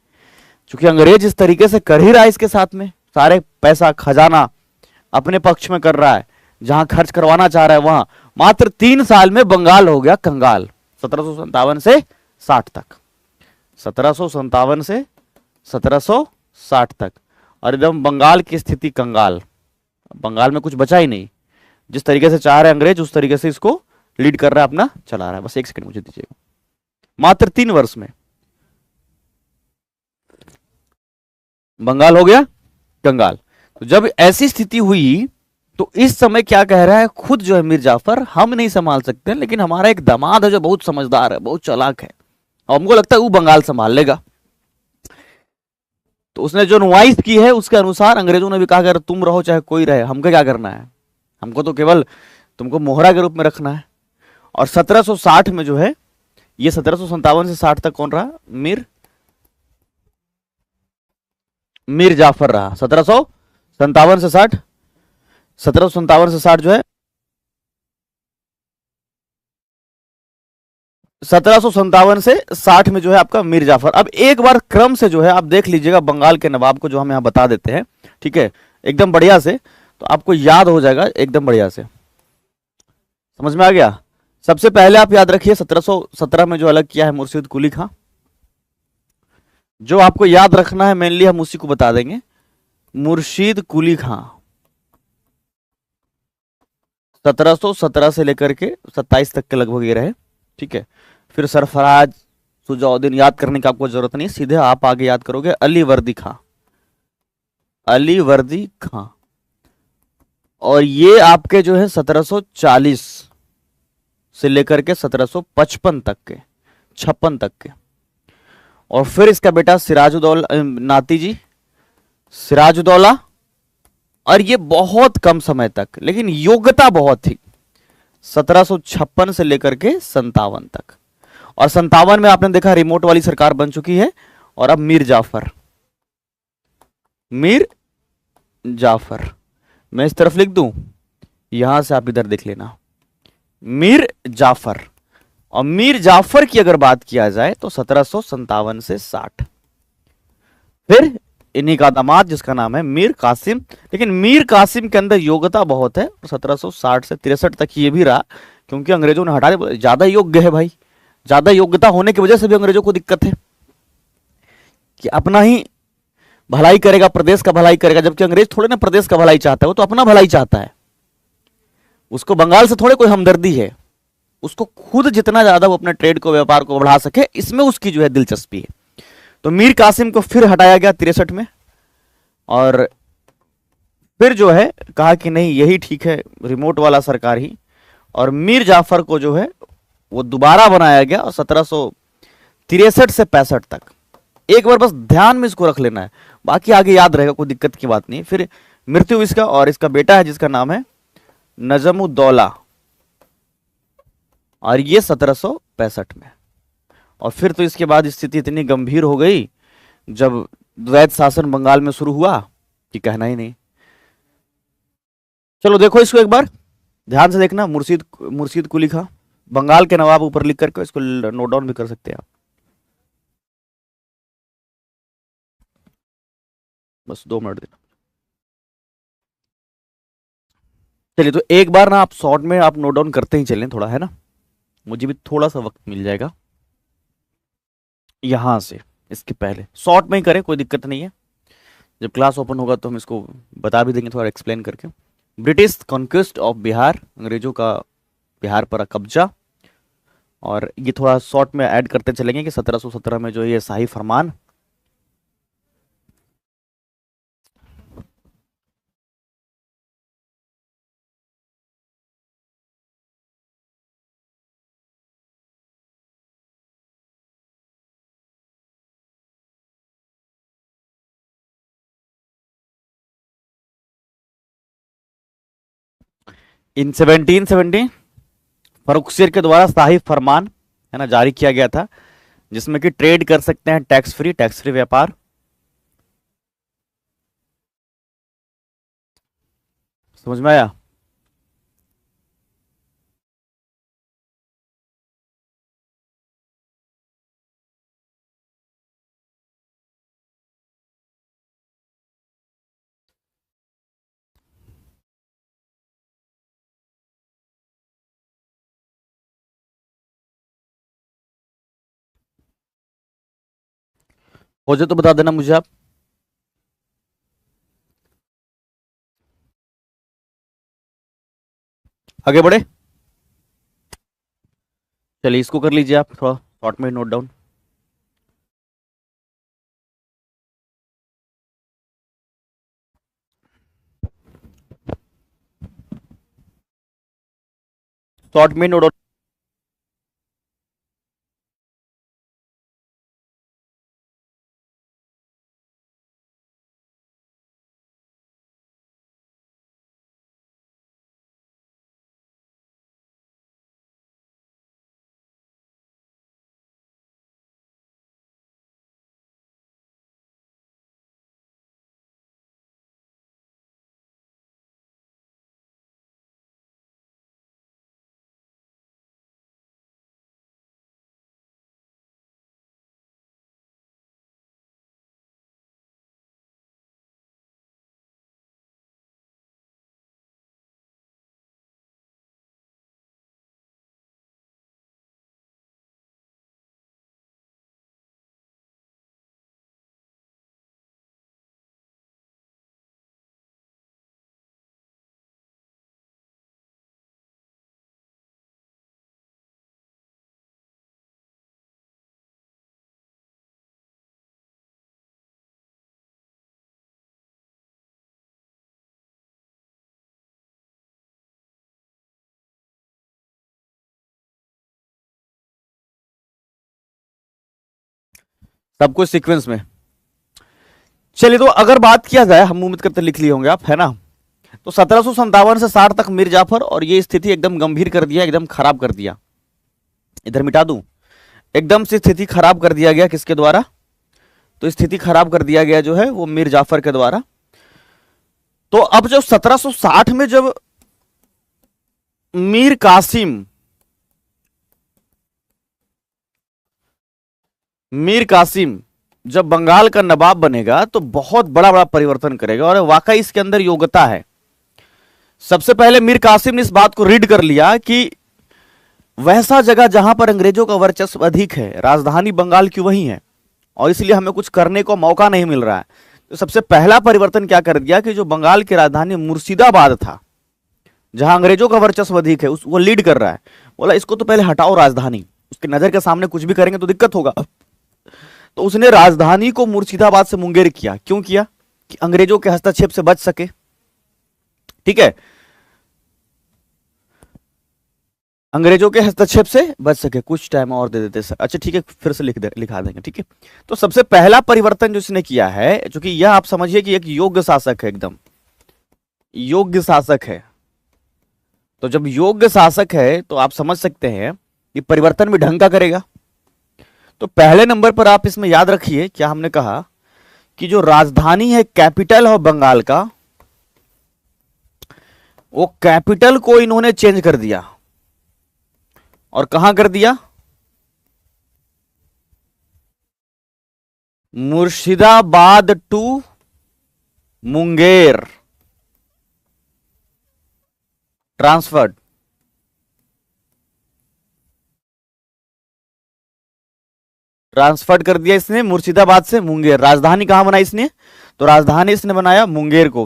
क्योंकि अंग्रेज इस तरीके से कर ही रहा है, इसके साथ में सारे पैसा खजाना अपने पक्ष में कर रहा है, जहां खर्च करवाना चाह रहा है वहां। मात्र 3 साल में बंगाल हो गया कंगाल। 1757 से 60 तक, 1757 से 1760 तक, और एकदम बंगाल की स्थिति कंगाल। बंगाल में कुछ बचा ही नहीं। जिस तरीके से चाह रहे अंग्रेज, उस तरीके से इसको लीड कर रहा है, अपना चला रहा है। बस 1 सेकंड मुझे दीजिएगा। मात्र 3 वर्ष में बंगाल हो गया कंगाल। तो जब ऐसी स्थिति हुई तो इस समय क्या कह रहा है खुद जो है मीर जाफर, हम नहीं संभाल सकते, लेकिन हमारा एक दामाद है जो बहुत समझदार है, बहुत चालाक है, और हमको लगता है वो बंगाल संभाल लेगा। तो उसने जो नुमाइश की है उसके अनुसार अंग्रेजों ने भी कहा अगर तुम रहो चाहे कोई रहे, हमको क्या करना है, हमको तो केवल तुमको मोहरा के रूप में रखना है। और 1760 में जो है, ये 1757 से 60 तक कौन रहा? मीर जाफर रहा। 1757 से 60, 1757 से 60 जो है, 1757 से 60 में जो है आपका मीर जाफर। अब एक बार क्रम से जो है आप देख लीजिएगा बंगाल के नवाब को, जो हम यहां बता देते हैं, ठीक है, एकदम बढ़िया से, तो आपको याद हो जाएगा एकदम बढ़िया से। समझ में आ गया? सबसे पहले आप याद रखिए 1717 में जो अलग किया है मुर्शिद कुली खां। जो आपको याद रखना है मेनली हम उसी को बता देंगे। मुर्शिद कुली खां 1717 से लेकर के 27 तक के लगभग ये रहे। ठीक है, फिर सरफराज सुजाउद्दीन, याद करने की आपको जरूरत नहीं, सीधे आप आगे याद करोगे। अली वर्दी खां, अली वर्दी खां, और ये आपके जो है 1740 से लेकर के 1755 तक के, 56 तक के। और फिर इसका बेटा सिराजुद्दौला, नाती जी सिराजुद्दौला, और ये बहुत कम समय तक, लेकिन योग्यता बहुत थी, 1756 से लेकर के 57 तक। और 57 में आपने देखा रिमोट वाली सरकार बन चुकी है। और अब मीर जाफर, मीर जाफर मैं इस तरफ लिख दूं, यहां से आप इधर देख लेना, मीर जाफर। और मीर जाफर की अगर बात किया जाए तो 1757 से 60। फिर इन्हीं का दामाद जिसका नाम है मीर कासिम, लेकिन मीर कासिम के अंदर योग्यता बहुत है। 1760 से 63 तक ये भी रहा, क्योंकि अंग्रेजों ने हटा दिया, ज्यादा योग्य है भाई। ज्यादा योग्यता होने की वजह से भी अंग्रेजों को दिक्कत है कि अपना ही भलाई करेगा, प्रदेश का भलाई करेगा, जबकि अंग्रेज थोड़े ना प्रदेश का भलाई चाहता है, वो तो अपना भलाई चाहता है। उसको बंगाल से थोड़े कोई हमदर्दी है, उसको खुद जितना ज्यादा वो अपने ट्रेड को, व्यापार को बढ़ा सके, इसमें उसकी जो है दिलचस्पी है। तो मीर कासिम को फिर हटाया गया 63 में, और फिर जो है कहा कि नहीं यही ठीक है, रिमोट वाला सरकार ही। और मीर जाफर को जो है वो दोबारा बनाया गया, और 63 से 65 तक। एक बार बस ध्यान में इसको रख लेना है, बाकी आगे याद रहेगा, कोई दिक्कत की बात नहीं। फिर मृत्यु इसका, और इसका बेटा है जिसका नाम है नजमुद्दौला, और ये 1765 में। और फिर तो इसके बाद स्थिति इतनी गंभीर हो गई जब द्वैत शासन बंगाल में शुरू हुआ कि कहना ही नहीं। चलो देखो इसको एक बार ध्यान से देखना। मुर्शीद कुली खां, बंगाल के नवाब, ऊपर लिख करके इसको नोट डाउन भी कर सकते हैं आप। बस 2 मिनट देना। चलिए तो एक बार ना आप शॉर्ट में आप नोट डाउन करते ही चलें थोड़ा, है ना, मुझे भी थोड़ा सा वक्त मिल जाएगा। यहां से इसके पहले शॉर्ट में ही करें, कोई दिक्कत नहीं है। जब क्लास ओपन होगा तो हम इसको बता भी देंगे थोड़ा एक्सप्लेन करके। ब्रिटिश कॉन्क्वेस्ट ऑफ बिहार, अंग्रेजों का बिहार पर कब्जा। और ये थोड़ा शॉर्ट में ऐड करते चलेंगे कि 1717 में जो ये शाही फरमान, इन 1770 फर्रुखसियर के द्वारा शाही फरमान, है ना, जारी किया गया था, जिसमें कि ट्रेड कर सकते हैं टैक्स फ्री व्यापार। समझ में आया? हो जाए तो बता देना मुझे आप। आगे बढ़े, चलिए इसको कर लीजिए आप थोड़ा शॉर्ट में नोट डाउन। शॉर्ट में नोट डाउन। सब कुछ सीक्वेंस में। चलिए तो अगर बात किया जाए, हम उम्मीद करते लिख लिए होंगे आप, है ना, तो 1757 से 60 तक मीर जाफर, और ये स्थिति एकदम गंभीर कर दिया, एकदम खराब कर दिया। इधर मिटा दूं, एकदम से स्थिति खराब कर दिया गया किसके द्वारा? तो स्थिति खराब कर दिया गया जो है वो मीर जाफर के द्वारा। तो अब जो 1760 में जब मीर कासिम जब बंगाल का नवाब बनेगा तो बहुत बड़ा बड़ा परिवर्तन करेगा, और वाकई इसके अंदर योग्यता है। सबसे पहले मीर कासिम ने इस बात को रीड कर लिया कि वैसा जगह जहां पर अंग्रेजों का वर्चस्व अधिक है, राजधानी बंगाल की वही है, और इसलिए हमें कुछ करने को मौका नहीं मिल रहा है। तो सबसे पहला परिवर्तन क्या कर दिया कि जो बंगाल की राजधानी मुर्शिदाबाद था, जहां अंग्रेजों का वर्चस्व अधिक है, वो लीड कर रहा है। बोला इसको तो पहले हटाओ राजधानी, उसके नजर के सामने कुछ भी करेंगे तो दिक्कत होगा। तो उसने राजधानी को मुर्शिदाबाद से मुंगेर किया। क्यों किया? कि अंग्रेजों के हस्तक्षेप से बच सके। ठीक है, अंग्रेजों के हस्तक्षेप से बच सके। कुछ टाइम और दे देते सर। अच्छा ठीक है, फिर से लिखा देंगे, ठीक है। तो सबसे पहला परिवर्तन जो इसने किया है, क्योंकि यह आप समझिए कि एक योग्य शासक है, एकदम योग्य शासक है। तो जब योग्य शासक है तो आप समझ सकते हैं कि परिवर्तन भी ढंग का करेगा। तो पहले नंबर पर आप इसमें याद रखिए क्या हमने कहा कि जो राजधानी है, कैपिटल है बंगाल का, वो कैपिटल को इन्होंने चेंज कर दिया। और कहां कर दिया? Murshidabad to Munger transferred. Transferred कर दिया इसने मुर्शिदाबाद से मुंगेर। राजधानी कहां बनाई इसने? तो राजधानी इसने बनाया मुंगेर को।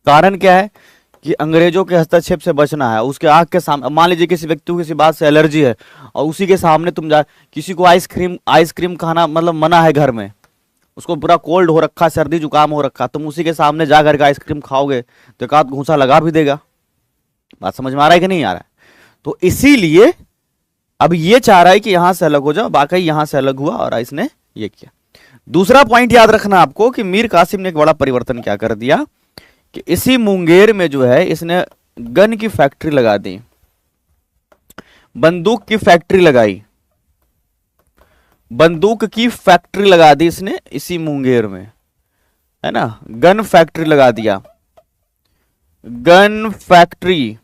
कारण क्या है कि अंग्रेजों के हस्तक्षेप से बचना है। उसके आंख के सामने मान लीजिए किसी व्यक्ति को किसी बात से एलर्जी है और उसी के सामने तुम जा, किसी को आइसक्रीम आइसक्रीम खाना मतलब मना है घर में, उसको पूरा कोल्ड हो रखा, सर्दी जुकाम हो रखा, तुम उसी के सामने जा करके आइसक्रीम खाओगे तो एक आध घूंसा लगा भी देगा। बात समझ में आ रहा है कि नहीं आ रहा है? तो इसीलिए अब ये चाह रहा है कि यहां से अलग हो जाओ। वाकई यहां से अलग हुआ और इसने ये किया। दूसरा पॉइंट याद रखना आपको कि मीर कासिम ने एक बड़ा परिवर्तन क्या कर दिया कि इसी मुंगेर में जो है इसने गन की फैक्ट्री लगा दी, बंदूक की फैक्ट्री लगाई, बंदूक की फैक्ट्री लगा दी इसने इसी मुंगेर में, है ना। गन फैक्ट्री लगा दिया, गन फैक्ट्री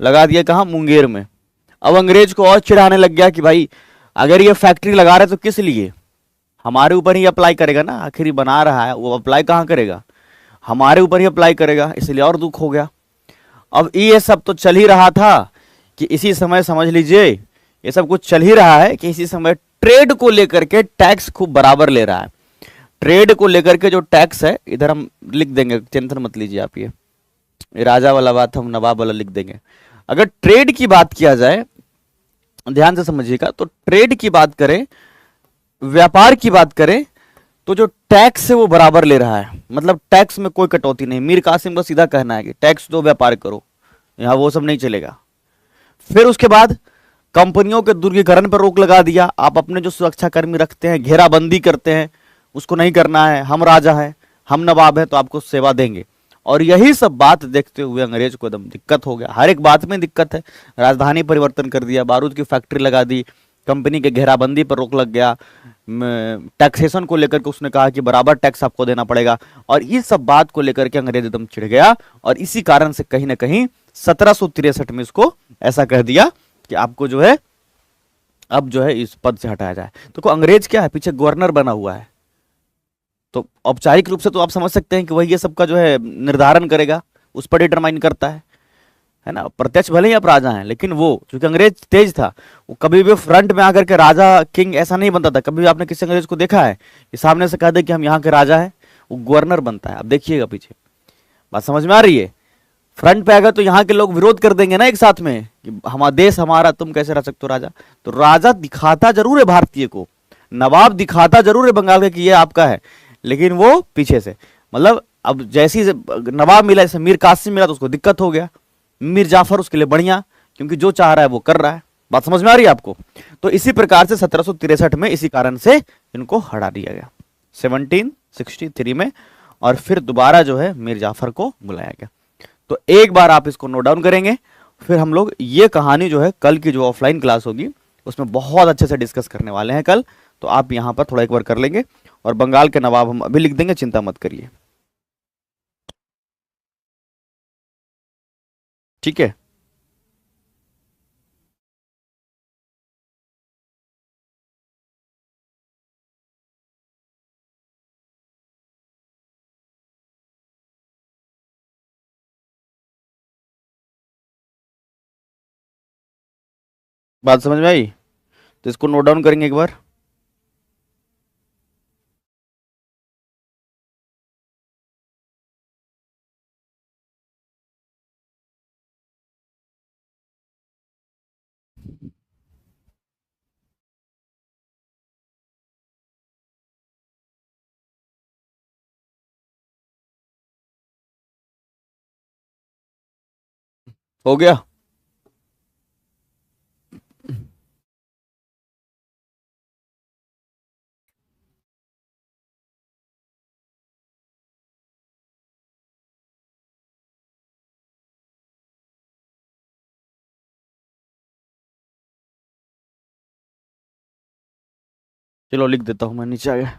लगा दिया कहां? मुंगेर में। अब अंग्रेज को और चिढ़ाने लग गया कि भाई अगर ये फैक्ट्री लगा रहे तो किस लिए? हमारे ऊपर ही अप्लाई करेगा ना, आखिर ही बना रहा है, वो अप्लाई कहां करेगा? हमारे ऊपर ही अप्लाई करेगा, इसलिए और दुख हो गया। अब ये सब तो चल ही रहा था कि इसी समय समझ लीजिए ये सब कुछ चल ही रहा है कि इसी समय ट्रेड को लेकर के टैक्स खूब बराबर ले रहा है। ट्रेड को लेकर के जो टैक्स है, इधर हम लिख देंगे, टेंशन मत लीजिए आप, ये राजा वाला बात हम नवाब वाला लिख देंगे। अगर ट्रेड की बात किया जाए, ध्यान से समझिएगा, तो ट्रेड की बात करें, व्यापार की बात करें, तो जो टैक्स है वो बराबर ले रहा है। मतलब टैक्स में कोई कटौती नहीं। मीर कासिम का सीधा कहना है कि टैक्स दो, व्यापार करो, यहां वो सब नहीं चलेगा। फिर उसके बाद कंपनियों के दुर्गीकरण पर रोक लगा दिया। आप अपने जो सुरक्षा कर्मी रखते हैं, घेराबंदी करते हैं, उसको नहीं करना है। हम राजा हैं, हम नवाब हैं, तो आपको सेवा देंगे। और यही सब बात देखते हुए अंग्रेज को एकदम दिक्कत हो गया। हर एक बात में दिक्कत है। राजधानी परिवर्तन कर दिया, बारूद की फैक्ट्री लगा दी, कंपनी के घेराबंदी पर रोक लग गया, टैक्सेशन को लेकर के उसने कहा कि बराबर टैक्स आपको देना पड़ेगा। और इस सब बात को लेकर के अंग्रेज एकदम चिढ़ गया और इसी कारण से कहीं ना कहीं 1763 में इसको ऐसा कह दिया कि आपको जो है अब जो है इस पद से हटाया जाए। तो अंग्रेज क्या है, पीछे गवर्नर बना हुआ है। तो औपचारिक रूप से तो आप समझ सकते हैं कि वही ये सबका जो है निर्धारण करेगा, उस पर डिटरमाइन करता है ना। प्रत्यक्ष भले ही आप राजा हैं, लेकिन वो क्योंकि अंग्रेज तेज था, वो कभी भी फ्रंट में आकर के राजा किंग ऐसा नहीं बनता था। कभी भी आपने किसी अंग्रेज को देखा है कि सामने से कह दे कि हम यहाँ के राजा हैं? वो गवर्नर बनता है। आप देखिएगा पीछे, बात समझ में आ रही है? फ्रंट पे आएगा तो यहाँ के लोग विरोध कर देंगे ना एक साथ में कि हमारा देश हमारा, तुम कैसे रह सकते हो राजा। तो राजा दिखाता जरूर है भारतीय को, नवाब दिखाता जरूर है बंगाल का कि ये आपका है, लेकिन वो पीछे से। मतलब अब जैसी नवाब मिला, जैसे मीर कासिम मिला तो उसको दिक्कत हो गया, मीर जाफर उसके लिए बढ़िया, क्योंकि जो चाह रहा है वो कर रहा है। बात समझ में आ रही है आपको? तो इसी प्रकार से 1763 में इसी कारण से इनको हटा दिया गया 1763 में, और फिर दोबारा जो है मीर जाफर को बुलाया गया। तो एक बार आप इसको नोट डाउन करेंगे, फिर हम लोग ये कहानी जो है कल की जो ऑफलाइन क्लास होगी उसमें बहुत अच्छे से डिस्कस करने वाले हैं कल। तो आप यहां पर थोड़ा एक बार कर लेंगे, और बंगाल के नवाब हम अभी लिख देंगे, चिंता मत करिए, ठीक है। बात समझ में आई? तो इसको नोट डाउन करेंगे एक बार। हो गया? चलो लिख देता हूं मैं, नीचे आ गया।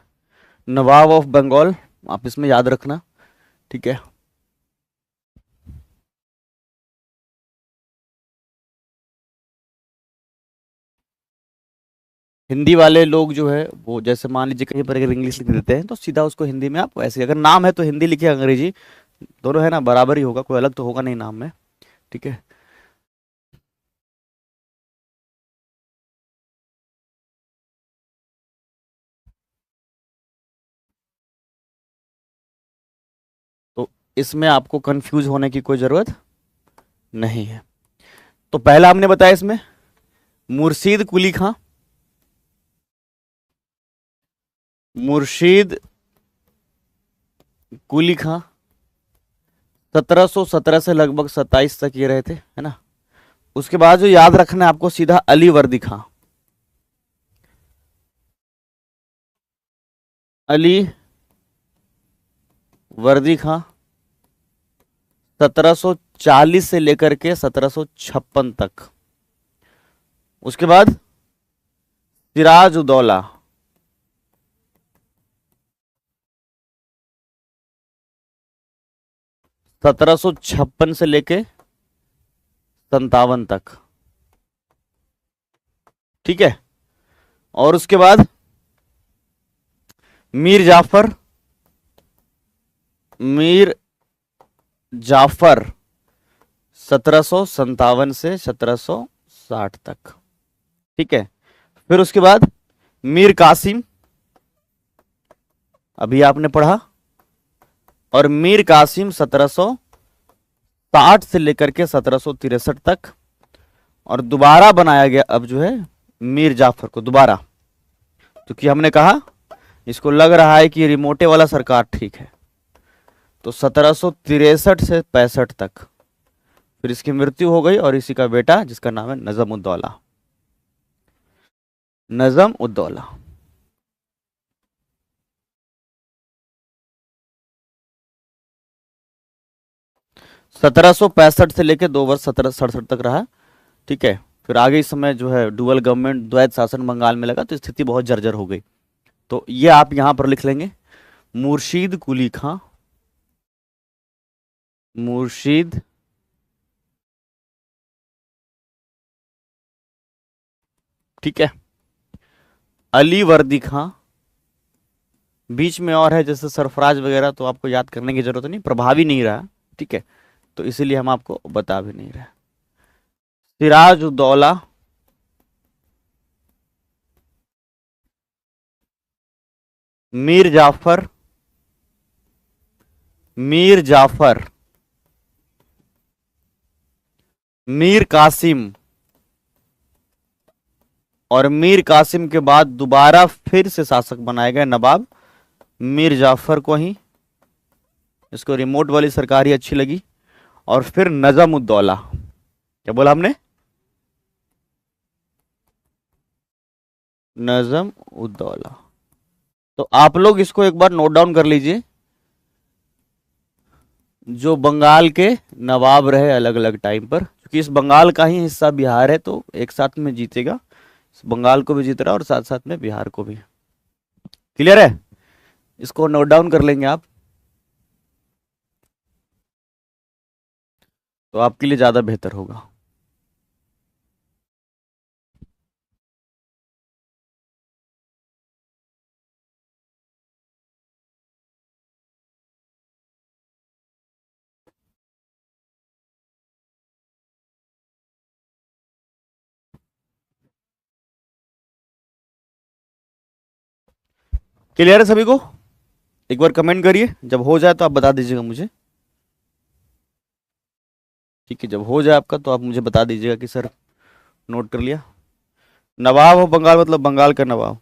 नवाब ऑफ बंगाल, आप इसमें याद रखना, ठीक है। हिंदी वाले लोग जो है वो जैसे मान लीजिए कहीं पर अगर इंग्लिश लिख देते हैं तो सीधा उसको हिंदी में आप वैसे, अगर नाम है तो हिंदी लिखिए, अंग्रेजी, दोनों है ना, बराबर ही होगा, कोई अलग तो होगा नहीं नाम में, ठीक है। तो इसमें आपको कंफ्यूज होने की कोई जरूरत नहीं है। तो पहला हमने बताया इसमें मुर्शीद कुली खां, मुर्शीद कुली खां 1717 से लगभग 27 तक ये रहे थे, है ना। उसके बाद जो याद रखना है आपको सीधा अली वर्दी खां, अली वर्दी खां 1740 से लेकर के 1756 तक। उसके बाद सिराज उदौला, 1756 से लेके 57 तक, ठीक है। और उसके बाद मीर जाफर, मीर जाफर 1757 से 1760 तक, ठीक है। फिर उसके बाद मीर कासिम, अभी आपने पढ़ा, और मीर कासिम 1760 से लेकर के 1763 तक। और दोबारा बनाया गया अब जो है मीर जाफर को दोबारा, क्योंकि हमने कहा इसको लग रहा है कि रिमोटे वाला सरकार ठीक है, तो 1763 से 65 तक। फिर इसकी मृत्यु हो गई और इसी का बेटा जिसका नाम है नजम उद्दौला, नजम उद्दौला। 1765 से लेकर 2 वर्ष 1767 तक रहा, ठीक है। फिर आगे इस समय जो है डुअल गवर्नमेंट द्वैत शासन बंगाल में लगा, तो स्थिति बहुत जर्जर हो गई। तो ये आप यहां पर लिख लेंगे, मुर्शीद कुली खां, मुर्शीद ठीक है, अली वर्दी खां, बीच में और है जैसे सरफराज वगैरह, तो आपको याद करने की जरूरत नहीं, प्रभावी नहीं रहा, ठीक है, तो इसीलिए हम आपको बता भी नहीं रहे। सिराज उद्दौला, मीर जाफर, मीर जाफर, मीर कासिम, और मीर कासिम के बाद दोबारा फिर से शासक बनाए गए नवाब मीर जाफर को ही, इसको रिमोट वाली सरकार ही अच्छी लगी। और फिर नजम उद्दौला, क्या बोला हमने, नजम उद्दौला। तो आप लोग इसको एक बार नोट डाउन कर लीजिए, जो बंगाल के नवाब रहे अलग अलग टाइम पर, क्योंकि इस बंगाल का ही हिस्सा बिहार है, तो एक साथ में जीतेगा, बंगाल को भी जीत रहा है और साथ साथ में बिहार को भी। क्लियर है, इसको नोट डाउन कर लेंगे आप, तो आपके लिए ज्यादा बेहतर होगा। क्लियर है सभी को, एक बार कमेंट करिए, जब हो जाए तो आप बता दीजिएगा मुझे, ठीक है। जब हो जाए आपका तो आप मुझे बता दीजिएगा कि सर नोट कर लिया। नवाब ऑफ बंगाल मतलब बंगाल का नवाब।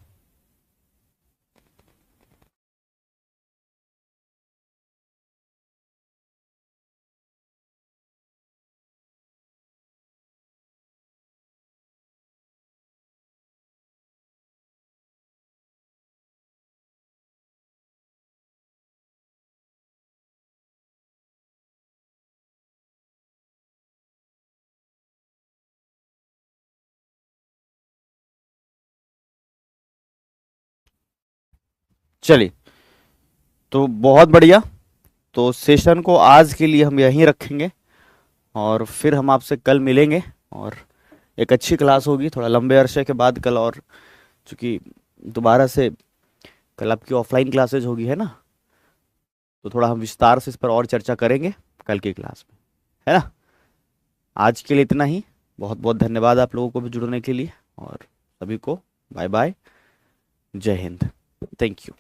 चलिए, तो बहुत बढ़िया। तो सेशन को आज के लिए हम यहीं रखेंगे और फिर हम आपसे कल मिलेंगे और एक अच्छी क्लास होगी थोड़ा लंबे अरसे के बाद कल। और चूंकि दोबारा से कल आपकी ऑफलाइन क्लासेज होगी है ना, तो थोड़ा हम विस्तार से इस पर और चर्चा करेंगे कल की क्लास में, है ना। आज के लिए इतना ही। बहुत बहुत धन्यवाद आप लोगों को भी जुड़ने के लिए और सभी को बाय बाय, जय हिंद, थैंक यू।